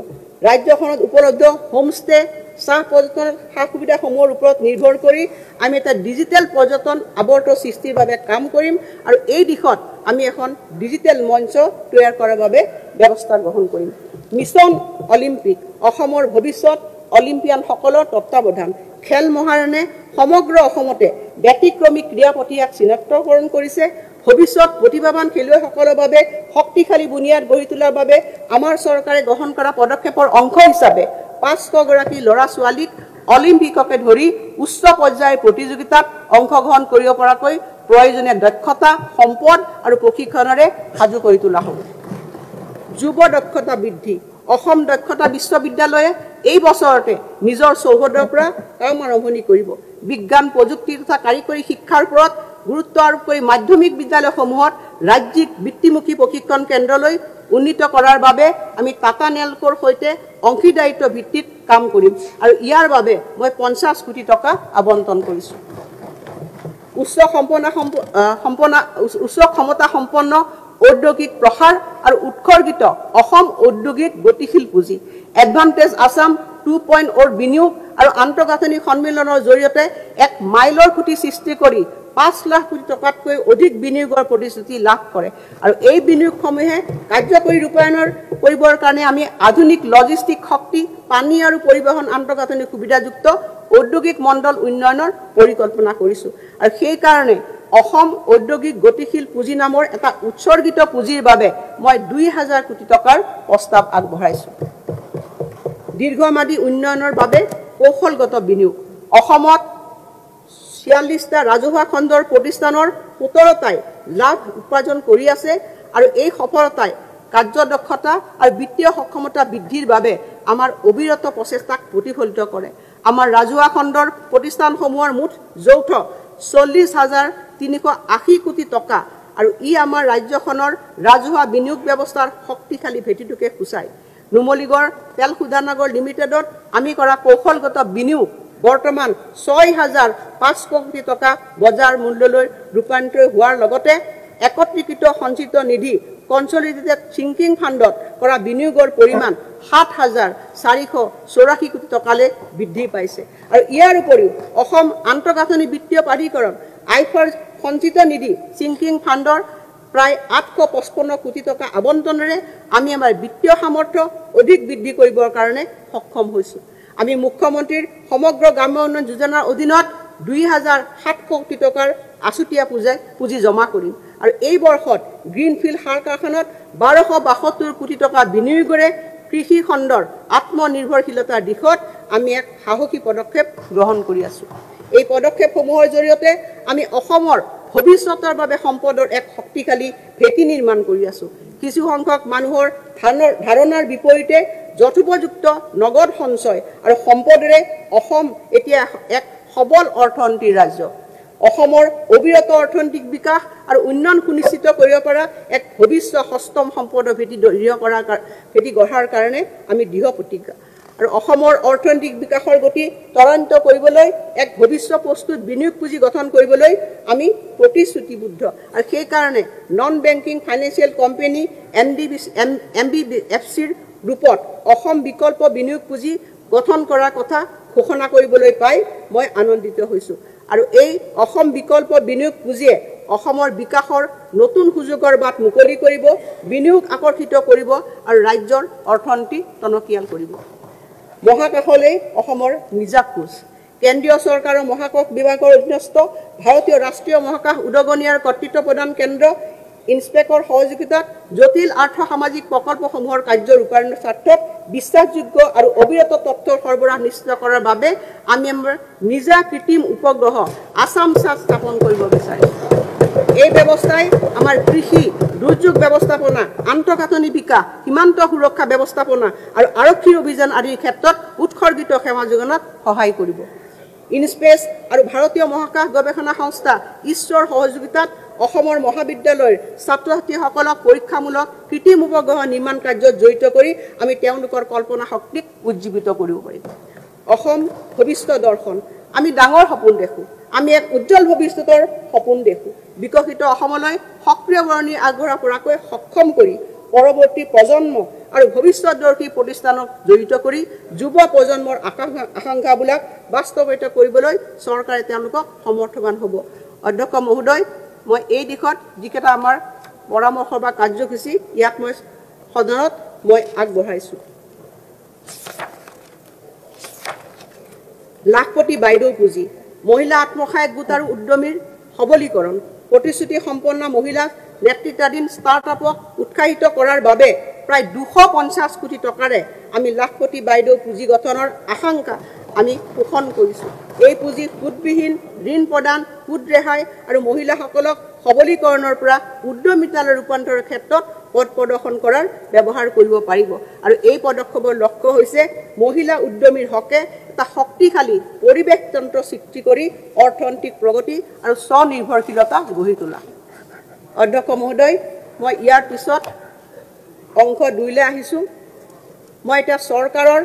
ৰাজ্যখনত উপলব্ধ হোমষ্টে চাহ পৰ্যটন সা সুবিধাসমূহৰ ওপৰত নিৰ্ভৰ কৰি আমি এটা ডিজিটেল পৰ্যটন আৱৰ্ত সৃষ্টিৰ বাবে কাম কৰিম আৰু এই দিশত আমি এখন ডিজিটেল মঞ্চ তৈয়াৰ কৰাৰ বাবে ব্যৱস্থা গ্ৰহণ কৰিম মিছন অলিম্পিক অসমৰ ভৱিষ্যত অলিম্পিয়ানসকলৰ তত্ত্বাৱধান খেল মহাৰণে সমগ্ৰ অসমতে ব্যতিক্ৰমী ক্ৰীড়া প্ৰতিভাক চিনাক্তকৰণ কৰিছে ভৱিষ্যত প্ৰতিভাৱান খেলুৱৈসকলৰ বাবে শক্তিশালী বুনিয়াদ গঢ়ি তোলাৰ বাবে আমাৰ চৰকাৰে গ্ৰহণ কৰা পদক্ষেপৰ অংশ হিচাপে 500 গৰাকী ল'ৰা ছোৱালীক অলিম্পিককে ধৰি উচ্চ পৰ্যায়ৰ প্ৰতিযোগিতাত অংশগ্ৰহণ কৰিব পৰাকৈ প্ৰয়োজনীয় দক্ষতা সম্পদ আৰু প্ৰশিক্ষণৰে সাজু কৰি তোলা হ'ব যুৱ দক্ষতা বৃদ্ধি অসম দক্ষতা বিশ্ববিদ্যালয়ে এই বছৰতে নিজৰ চৌহদৰ পৰা কাম আৰম্ভণি কৰিব বিজ্ঞান প্ৰযুক্তি তথা কাৰিকৰী শিক্ষাৰ ওপৰত গুৰুত্ব আৰোপ কৰি মাধ্যমিক বিদ্যালয়সমূহত ৰাজ্যিক বৃত্তিমুখী প্ৰশিক্ষণ কেন্দ্ৰলৈ উন্নীত কৰাৰ বাবে আমি টাটা নেলকৰ সৈতে অংশীদাৰিত্ব ভিত্তিত কাম কৰিম আৰু ইয়াৰ বাবে মই 50 কোটি টকা আবণ্টন কৰিছোঁ উচ্চ ক্ষমতা সম্পন্ন ঔদ্যোগিক প্ৰসাৰ আৰু উৎসৰ্গিত অসম ঔদ্যোগিক গতিশীল পুঁজি এডভান্টেজ আসাম 2.0 বিনিয়োগ আৰু আন্তঃগাঁথনি সন্মিলনৰ জৰিয়তে এক মাইলৰ খুঁটি সৃষ্টি কৰি 5 লাখ কোটি টকাতকৈ অধিক বিনিয়োগৰ প্ৰতিশ্ৰুতি লাভ কৰে আৰু এই বিনিয়োগসমূহে কাৰ্যকৰী ৰূপায়ণৰ কৰিবৰ কাৰণে আমি আধুনিক লজিষ্টিক শক্তি পানী আৰু পৰিবহণ আন্তঃগাঁথনি সুবিধাযুক্ত ঔদ্যোগিক মণ্ডল উন্নয়নৰ পৰিকল্পনা কৰিছোঁ আৰু সেই কাৰণে অসম ঔদ্যোগিক গতিশীল পুঁজি নামৰ এটা উৎসৰ্গিত পুঁজিৰ বাবে মই 2000 কোটি টকাৰ প্ৰস্তাৱ আগবঢ়াইছোঁ দীৰ্ঘম্যাদী উন্নয়নৰ বাবে কৌশলগত বিনিয়োগ অসমত 46টা ৰাজহুৱা খণ্ডৰ প্ৰতিষ্ঠানৰ 17টাই লাভ উপাৰ্জন কৰি আছে আৰু এই সফলতাই কাৰ্যদক্ষতা আৰু বিত্তীয় সক্ষমতা বৃদ্ধিৰ বাবে আমাৰ অবিৰত প্ৰচেষ্টাক প্ৰতিফলিত কৰে আমাৰ ৰাজহুৱা খণ্ডৰ প্ৰতিষ্ঠানসমূহৰ মুঠ যৌথ 40,380 কোটি টকা আৰু ই আমাৰ ৰাজ্যখনৰ ৰাজহুৱা বিনিয়োগ ব্যৱস্থাৰ শক্তিশালী ভেটিটোকে সূচায় নুমলীগড় তেল শোধনাগাৰ লিমিটেডত আমি কৰা কৌশলগত বিনিয়োগ বৰ্তমান 6,500 কোটি টকা বজাৰ মূল্যলৈ ৰূপান্তৰিত হোৱাৰ লগতে একত্ৰিত সঞ্চিত নিধি কনসলিডেটেড থিংকিং ফাণ্ডত কৰা বিনিয়োগৰ পৰিমাণ 7,484 কোটি টকালৈ বৃদ্ধি পাইছে আৰু ইয়াৰ উপৰিও অসম আন্তঃগাঁথনি বিত্তীয় প্ৰাধিকৰণ আইফাৰ সঞ্চিত নিধি থিংকিং ফাণ্ডৰ প্ৰায় 855 কোটি টকা আবণ্টনেৰে আমি আমাৰ বিত্তীয় সামৰ্থ্য অধিক বৃদ্ধি কৰিবৰ কাৰণে সক্ষম হৈছোঁ আমি মুখ্যমন্ত্ৰীৰ সমগ্ৰ গ্ৰাম্য উন্নয়ন যোজনাৰ অধীনত 2,700 কোটি টকাৰ আছুতীয়া পুঁজি জমা কৰিম আৰু এই বৰ্ষত গ্ৰীণফিল্ড সাৰ কাৰখানাত 1272 কোটি টকা বিনিয়োগৰে কৃষি খণ্ডৰ আত্মনিৰ্ভৰশীলতাৰ দিশত আমি এক সাহসী পদক্ষেপ গ্ৰহণ কৰি আছোঁ এই পদক্ষেপসমূহৰ জৰিয়তে আমি অসমৰ ভৱিষ্যতৰ বাবে সম্পদৰ এক শক্তিশালী ভেটি নিৰ্মাণ কৰি আছোঁ কিছু সংখ্যক মানুহৰ ধাৰণাৰ বিপৰীতে যথোপযুক্ত নগদ সঞ্চয় আৰু সম্পদৰে অসম এতিয়া এক সবল অৰ্থনৈতিক ৰাজ্য অসমৰ অবিৰত অৰ্থনৈতিক বিকাশ আৰু উন্নয়ন সুনিশ্চিত কৰিব পৰা এক ভৱিষ্যত সষ্টম সম্পদৰ ভেটি গঢ়াৰ কাৰণে আমি দৃঢ় প্ৰতিজ্ঞা আৰু অসমৰ অৰ্থনৈতিক বিকাশৰ গতি ত্বৰান্বিত কৰিবলৈ এক ভৱিষ্যত প্ৰস্তুত বিনিয়োগ পুঁজি গঠন কৰিবলৈ আমি প্ৰতিশ্ৰুতিবদ্ধ আৰু সেই কাৰণে নন বেংকিং ফাইনেন্সিয়েল কোম্পানী MBFCৰ ৰূপত অসম বিকল্প বিনিয়োগ পুঁজি গঠন কৰাৰ কথা ঘোষণা কৰিবলৈ পাই মই আনন্দিত হৈছোঁ আৰু এই অসম বিকল্প বিনিয়োগ পুঁজিয়ে অসমৰ বিকাশৰ নতুন সুযোগৰ বাট মুকলি কৰিব বিনিয়োগ আকৰ্ষিত কৰিব আৰু ৰাজ্যৰ অৰ্থনীতি টনকিয়াল কৰিব মহাকাশলৈ অসমৰ নিজা খোজ কেন্দ্ৰীয় চৰকাৰৰ মহাকাশ বিভাগৰ অধীনস্থ ভাৰতীয় ৰাষ্ট্ৰীয় মহাকাশ উদগনি আৰু কৰ্তৃত্ব প্ৰদান কেন্দ্ৰ ইনস্পেকৰ সহযোগিতাত জটিল আৰ্থ সামাজিক প্ৰকল্পসমূহৰ কাৰ্য ৰূপায়ণৰ স্বাৰ্থত বিশ্বাসযোগ্য আৰু অবিৰত তথ্যৰ সৰবৰাহ নিশ্চিত কৰাৰ বাবে আমি আমাৰ নিজা কৃত্ৰিম উপগ্ৰহ আসাম সাত স্থাপন কৰিব বিচাৰিছোঁ এই ব্যৱস্থাই আমাৰ কৃষি দুৰ্যোগ ব্যৱস্থাপনা আন্তঃগাঁথনি বিকাশ সীমান্ত সুৰক্ষা ব্যৱস্থাপনা আৰু আৰক্ষীৰ অভিযান আদিৰ ক্ষেত্ৰত উৎসৰ্গিত সেৱা যোগানত সহায় কৰিব ইনস্পেচ আৰু ভাৰতীয় মহাকাশ গৱেষণা সংস্থা ইছৰৰ সহযোগিতাত অসমৰ মহাবিদ্যালয়ৰ ছাত্ৰ ছাত্ৰীসকলক পৰীক্ষামূলক কৃত্ৰিম উপগ্ৰহ নিৰ্মাণ কাৰ্যত জড়িত কৰি আমি তেওঁলোকৰ কল্পনা শক্তিক উজ্জীৱিত কৰিব পাৰিম অসম ভৱিষ্যত দৰ্শন আমি ডাঙৰ সপোন দেখোঁ আমি এক উজ্জ্বল ভৱিষ্যতৰ সপোন দেখোঁ বিকশিত অসমলৈ সক্ৰিয় বৰণী আগবঢ়া পৰাকৈ সক্ষম কৰি পৰৱৰ্তী প্ৰজন্ম আৰু ভৱিষ্যতদৰ্শী প্ৰতিষ্ঠানক জড়িত কৰি যুৱ প্ৰজন্মৰ আকাংক্ষাবিলাক বাস্তৱায়িত কৰিবলৈ চৰকাৰে তেওঁলোকক সমৰ্থবান হ'ব। অধ্যক্ষ মহোদয়, মই এই দিশত যিকেইটা আমাৰ পৰামৰ্শ বা কাৰ্যসূচী ইয়াক মই সদনত মই আগবঢ়াইছোঁ। লাখপতি বাইদেউ পুঁজি, মহিলা আত্মসহায়ক গোট আৰু উদ্যমীৰ সবলীকৰণ, প্ৰতিশ্ৰুতি সম্পন্ন মহিলা নেতৃত্বাধীন ষ্টাৰ্টআপক উৎসাহিত কৰাৰ বাবে প্ৰায় 250 কোটি টকাৰে আমি লাখপতি বাইদেউ পুঁজি গঠনৰ আকাংক্ষা আমি পোষণ কৰিছোঁ। এই পুঁজি সুদবিহীন ঋণ প্ৰদান, সুদ ৰেহাই আৰু মহিলাসকলক সবলীকৰণৰ পৰা উদ্যমিতালৈ ৰূপান্তৰৰ ক্ষেত্ৰত পথ প্ৰদৰ্শন কৰাৰ ব্যৱহাৰ কৰিব পাৰিব। আৰু এই পদক্ষেপৰ লক্ষ্য হৈছে মহিলা উদ্যমীৰ হকে এটা শক্তিশালী পৰিৱেশ তন্ত্ৰ সৃষ্টি কৰি অৰ্থনৈতিক প্ৰগতি আৰু স্বনিৰ্ভৰশীলতা গঢ়ি তোলা। অধ্যক্ষ মহোদয়, মই ইয়াৰ পিছত অংশ 2লৈ আহিছোঁ। মই এতিয়া চৰকাৰৰ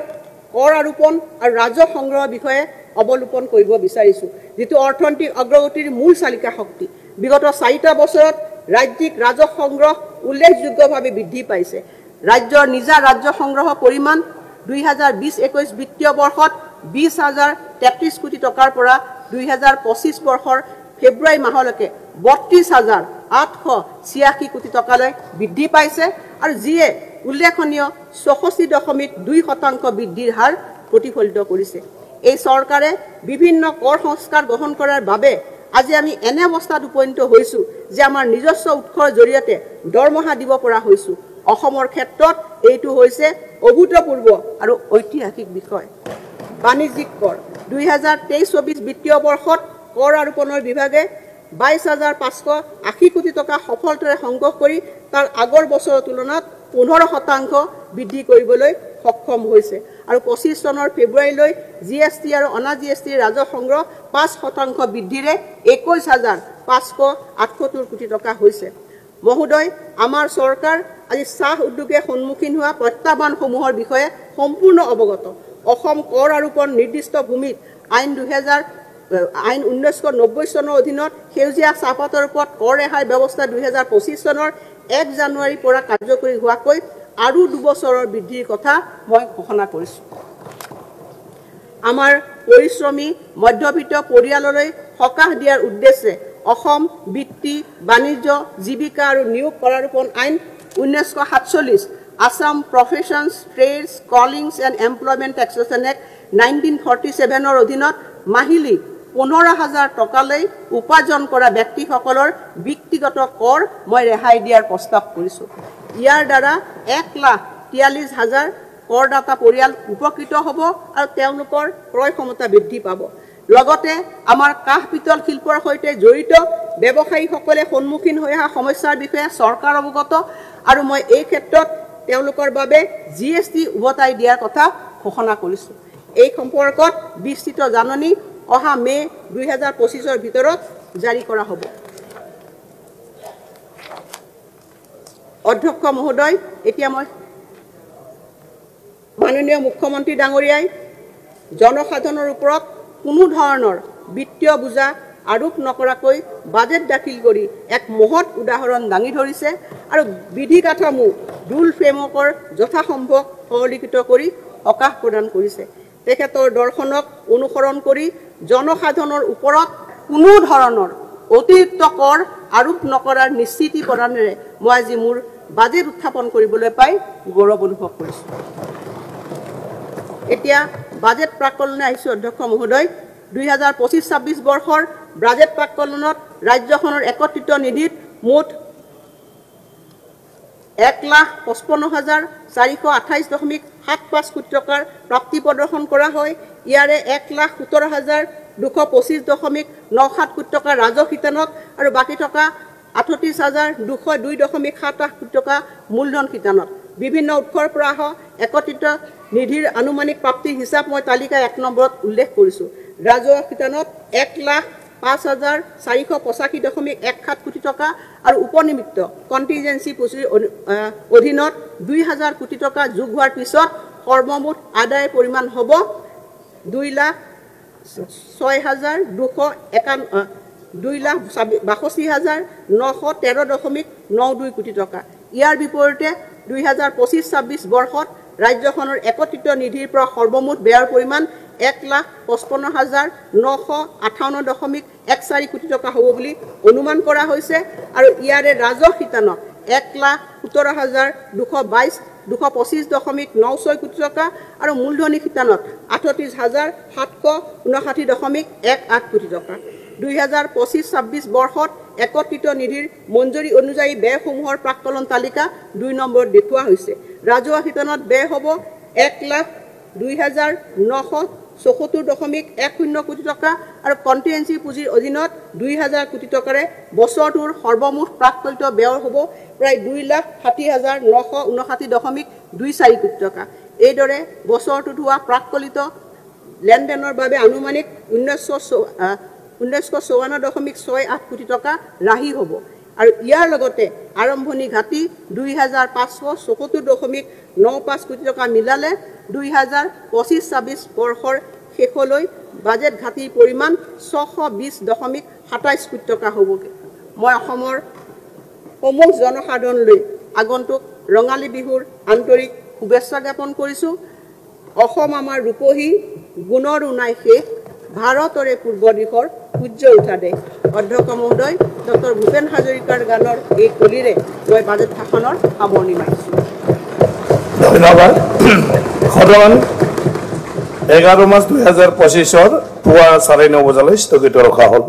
কৰ আৰোপণ আৰু ৰাজহ সংগ্ৰহৰ বিষয়ে অৱলোকন কৰিব বিচাৰিছোঁ, যিটো অৰ্থনৈতিক অগ্ৰগতিৰ মূল চালিকা শক্তি। বিগত 4টা বছৰত ৰাজ্যিক ৰাজহ সংগ্ৰহ উল্লেখযোগ্যভাৱে বৃদ্ধি পাইছে। ৰাজ্যৰ নিজা ৰাজহ সংগ্ৰহৰ পৰিমাণ 2020-21 বিত্তীয় বৰ্ষত 20,033 কোটি টকাৰ পৰা 2025 বৰ্ষৰ ফেব্ৰুৱাৰী মাহলৈকে 32,886 কোটি টকালৈ বৃদ্ধি পাইছে, আৰু যিয়ে উল্লেখনীয় 64.2% বৃদ্ধিৰ হাৰ প্ৰতিফলিত কৰিছে। এই চৰকাৰে বিভিন্ন কৰ সংস্কাৰ গ্ৰহণ কৰাৰ বাবে আজি আমি এনে অৱস্থাত উপনীত হৈছোঁ যে আমাৰ নিজস্ব উৎসৰ জৰিয়তে দৰমহা দিব পৰা হৈছোঁ। অসমৰ ক্ষেত্ৰত এইটো হৈছে অভূতপূৰ্ব আৰু ঐতিহাসিক বিষয়। বাণিজ্যিক কৰ, 2023-24 বিত্তীয় বৰ্ষত কৰ আৰোপণৰ বিভাগে 22,580 কোটি টকা সফলতাৰে সংগ্ৰহ কৰি তাৰ আগৰ বছৰৰ তুলনাত 15% বৃদ্ধি কৰিবলৈ সক্ষম হৈছে। আৰু 25 চনৰ ফেব্ৰুৱাৰীলৈ GST আৰু অনা GST ৰাজহ সংগ্ৰহ 5% বৃদ্ধিৰে 21,578 কোটি টকা হৈছে। মহোদয়, আমাৰ চৰকাৰ আজি চাহ উদ্যোগে সন্মুখীন হোৱা প্ৰত্যাহ্বানসমূহৰ বিষয়ে সম্পূৰ্ণ অৱগত। অসম কৰ আৰোপণ নিৰ্দিষ্ট ভূমিত আইন 1990 চনৰ অধীনত সেউজীয়া চাহপাতৰ ওপৰত কৰ ৰেহাই ব্যৱস্থা 2025 চনৰ 1 জানুৱাৰীৰ পৰা কাৰ্যকৰী হোৱাকৈ আৰু 2 বছৰৰ বৃদ্ধিৰ কথা মই ঘোষণা কৰিছোঁ। আমাৰ পৰিশ্ৰমী মধ্যবিত্ত পৰিয়াললৈ সকাহ দিয়াৰ উদ্দেশ্যে অসম বৃত্তি, বাণিজ্য, জীৱিকা আৰু নিয়োগ কৰাৰোপণ আইন 1947, Assam professions, trades, callings and employment taxation act 1947ৰ অধীনত মাহিলী 15,000 টকালৈ উপাৰ্জন কৰা ব্যক্তিসকলৰ ব্যক্তিগত কৰ মই ৰেহাই দিয়াৰ প্ৰস্তাৱ কৰিছোঁ। ইয়াৰ দ্বাৰা 1,43,000 কৰদাতা পৰিয়াল উপকৃত হ'ব আৰু তেওঁলোকৰ ক্ৰয় ক্ষমতা বৃদ্ধি পাব। লগতে আমাৰ কাঁহ পিতল শিল্পৰ সৈতে জড়িত ব্যৱসায়ীসকলে সন্মুখীন হৈ অহা সমস্যাৰ বিষয়ে চৰকাৰ অৱগত, আৰু মই এই ক্ষেত্ৰত তেওঁলোকৰ বাবে GST উভতাই দিয়াৰ কথা ঘোষণা কৰিছোঁ। এই সম্পৰ্কত বিস্তৃত জাননী অহা মে' 2025ৰ ভিতৰত জাৰি কৰা হ'ব। অধ্যক্ষ মহোদয়, এতিয়া মই মাননীয় মুখ্যমন্ত্ৰী ডাঙৰীয়াই জনসাধাৰণৰ ওপৰত কোনো ধৰণৰ বিত্তীয় বোজা আৰোপ নকৰাকৈ বাজেট দাখিল কৰি এক মহৎ উদাহৰণ দাঙি ধৰিছে আৰু বিধি কাঠামো ৰুল ফ্ৰেমৱৰ্কৰ যথাসম্ভৱ সৰলীকৃত কৰি সকাহ প্ৰদান কৰিছে। তেখেতৰ দৰ্শনক অনুসৰণ কৰি জনসাধাৰণৰ ওপৰত কোনো ধৰণৰ অতিৰিক্ত কৰ আৰোপ নকৰাৰ নিশ্চিতি প্ৰদানেৰে মই আজি মোৰ বাজেট উত্থাপন কৰিবলৈ পাই গৌৰৱ অনুভৱ কৰিছোঁ। এতিয়া বাজেট প্ৰাকলনে আহিছোঁ। অধ্যক্ষ মহোদয়, 2025-26 বৰ্ষৰ বাজেট প্ৰাকলনত ৰাজ্যখনৰ একত্ৰিত নিধিত মুঠ 1,55,428.75 কোটি টকাৰ প্ৰাপ্তি প্ৰদৰ্শন কৰা হয়। ইয়াৰে 1,17,225.97 কোটি টকা ৰাজহ শিতানত আৰু বাকী থকা 38,202.78 কোটি টকা মূলধন শিতানত। বিভিন্ন উৎসৰ পৰা অহা একত্ৰিত নিধিৰ আনুমানিক প্ৰাপ্তিৰ হিচাপ মই তালিকা 1 নম্বৰত উল্লেখ কৰিছোঁ। ৰাজহ শিতানত 1,05,485.17 কোটি টকা আৰু উপনিমিত্ত কণ্টিনজেঞ্চি পুঁজিৰ অধীনত 2,000 কোটি টকা যোগ হোৱাৰ পিছত সৰ্বমুঠ আদায়ৰ পৰিমাণ হ'ব 2,62,913.92 কোটি টকা। ইয়াৰ বিপৰীতে 2025-26 বৰ্ষত ৰাজ্যখনৰ একত্ৰিত নিধিৰ পৰা সৰ্বমুঠ ব্যয়ৰ পৰিমাণ 1,55,958.14 কোটি টকা হ'ব বুলি অনুমান কৰা হৈছে আৰু ইয়াৰে ৰাজহ শিতানত 1,17,225.96 কোটি টকা আৰু মূলধনী শিতানত 38,759.18 কোটি টকা 2025-26 বৰ্ষত একত্ৰিত নিধিৰ মঞ্জুৰি অনুযায়ী ব্যয়সমূহৰ প্ৰাক্কলন তালিকা 2 নম্বৰত দেখুওৱা হৈছে ৰাজহুৱা শিতানত ব্যয় হ'ব 1,02,974.10 কোটি টকা আৰু কন্টিজেন্সি পুঁজিৰ অধীনত 2,000 কোটি টকাৰে বছৰটোৰ সৰ্বমুঠ প্ৰাক্কলিত ব্যয় হ'ব প্ৰায় 2,60,959.24 কোটি টকা এইদৰে বছৰটোত হোৱা প্ৰাক্কলিত লেনদেনৰ বাবে আনুমানিক 1954.68 কোটি টকা ৰাহি হ'ব আৰু ইয়াৰ লগতে আৰম্ভণি ঘাটি 2,574.95 কোটি টকা মিলালে 2025-26 বৰ্ষৰ শেষলৈ বাজেট ঘাটিৰ পৰিমাণ 620.27 কোটি টকা হ'বগে মই অসমৰ সমূহ জনসাধাৰণলৈ আগন্তুক ৰঙালী বিহুৰ আন্তৰিক শুভেচ্ছা জ্ঞাপন কৰিছোঁ অসম আমাৰ ৰূপহী গুণৰ উনাই শেষ ভাৰতৰে পূৰ্ব দিশৰ সূৰ্য উঠা দেশ অধ্যক্ষ মহোদয় ডক্টৰ ভূপেন হাজৰিকাৰ গানৰ এই কলিৰে মই বাজেট ভাষণৰ সামৰণি মাৰিছোঁ ধন্যবাদ সদন 11 মাৰ্চ 2025 পুৱা 9:30 বজালৈ স্থগিত ৰখা হ'ল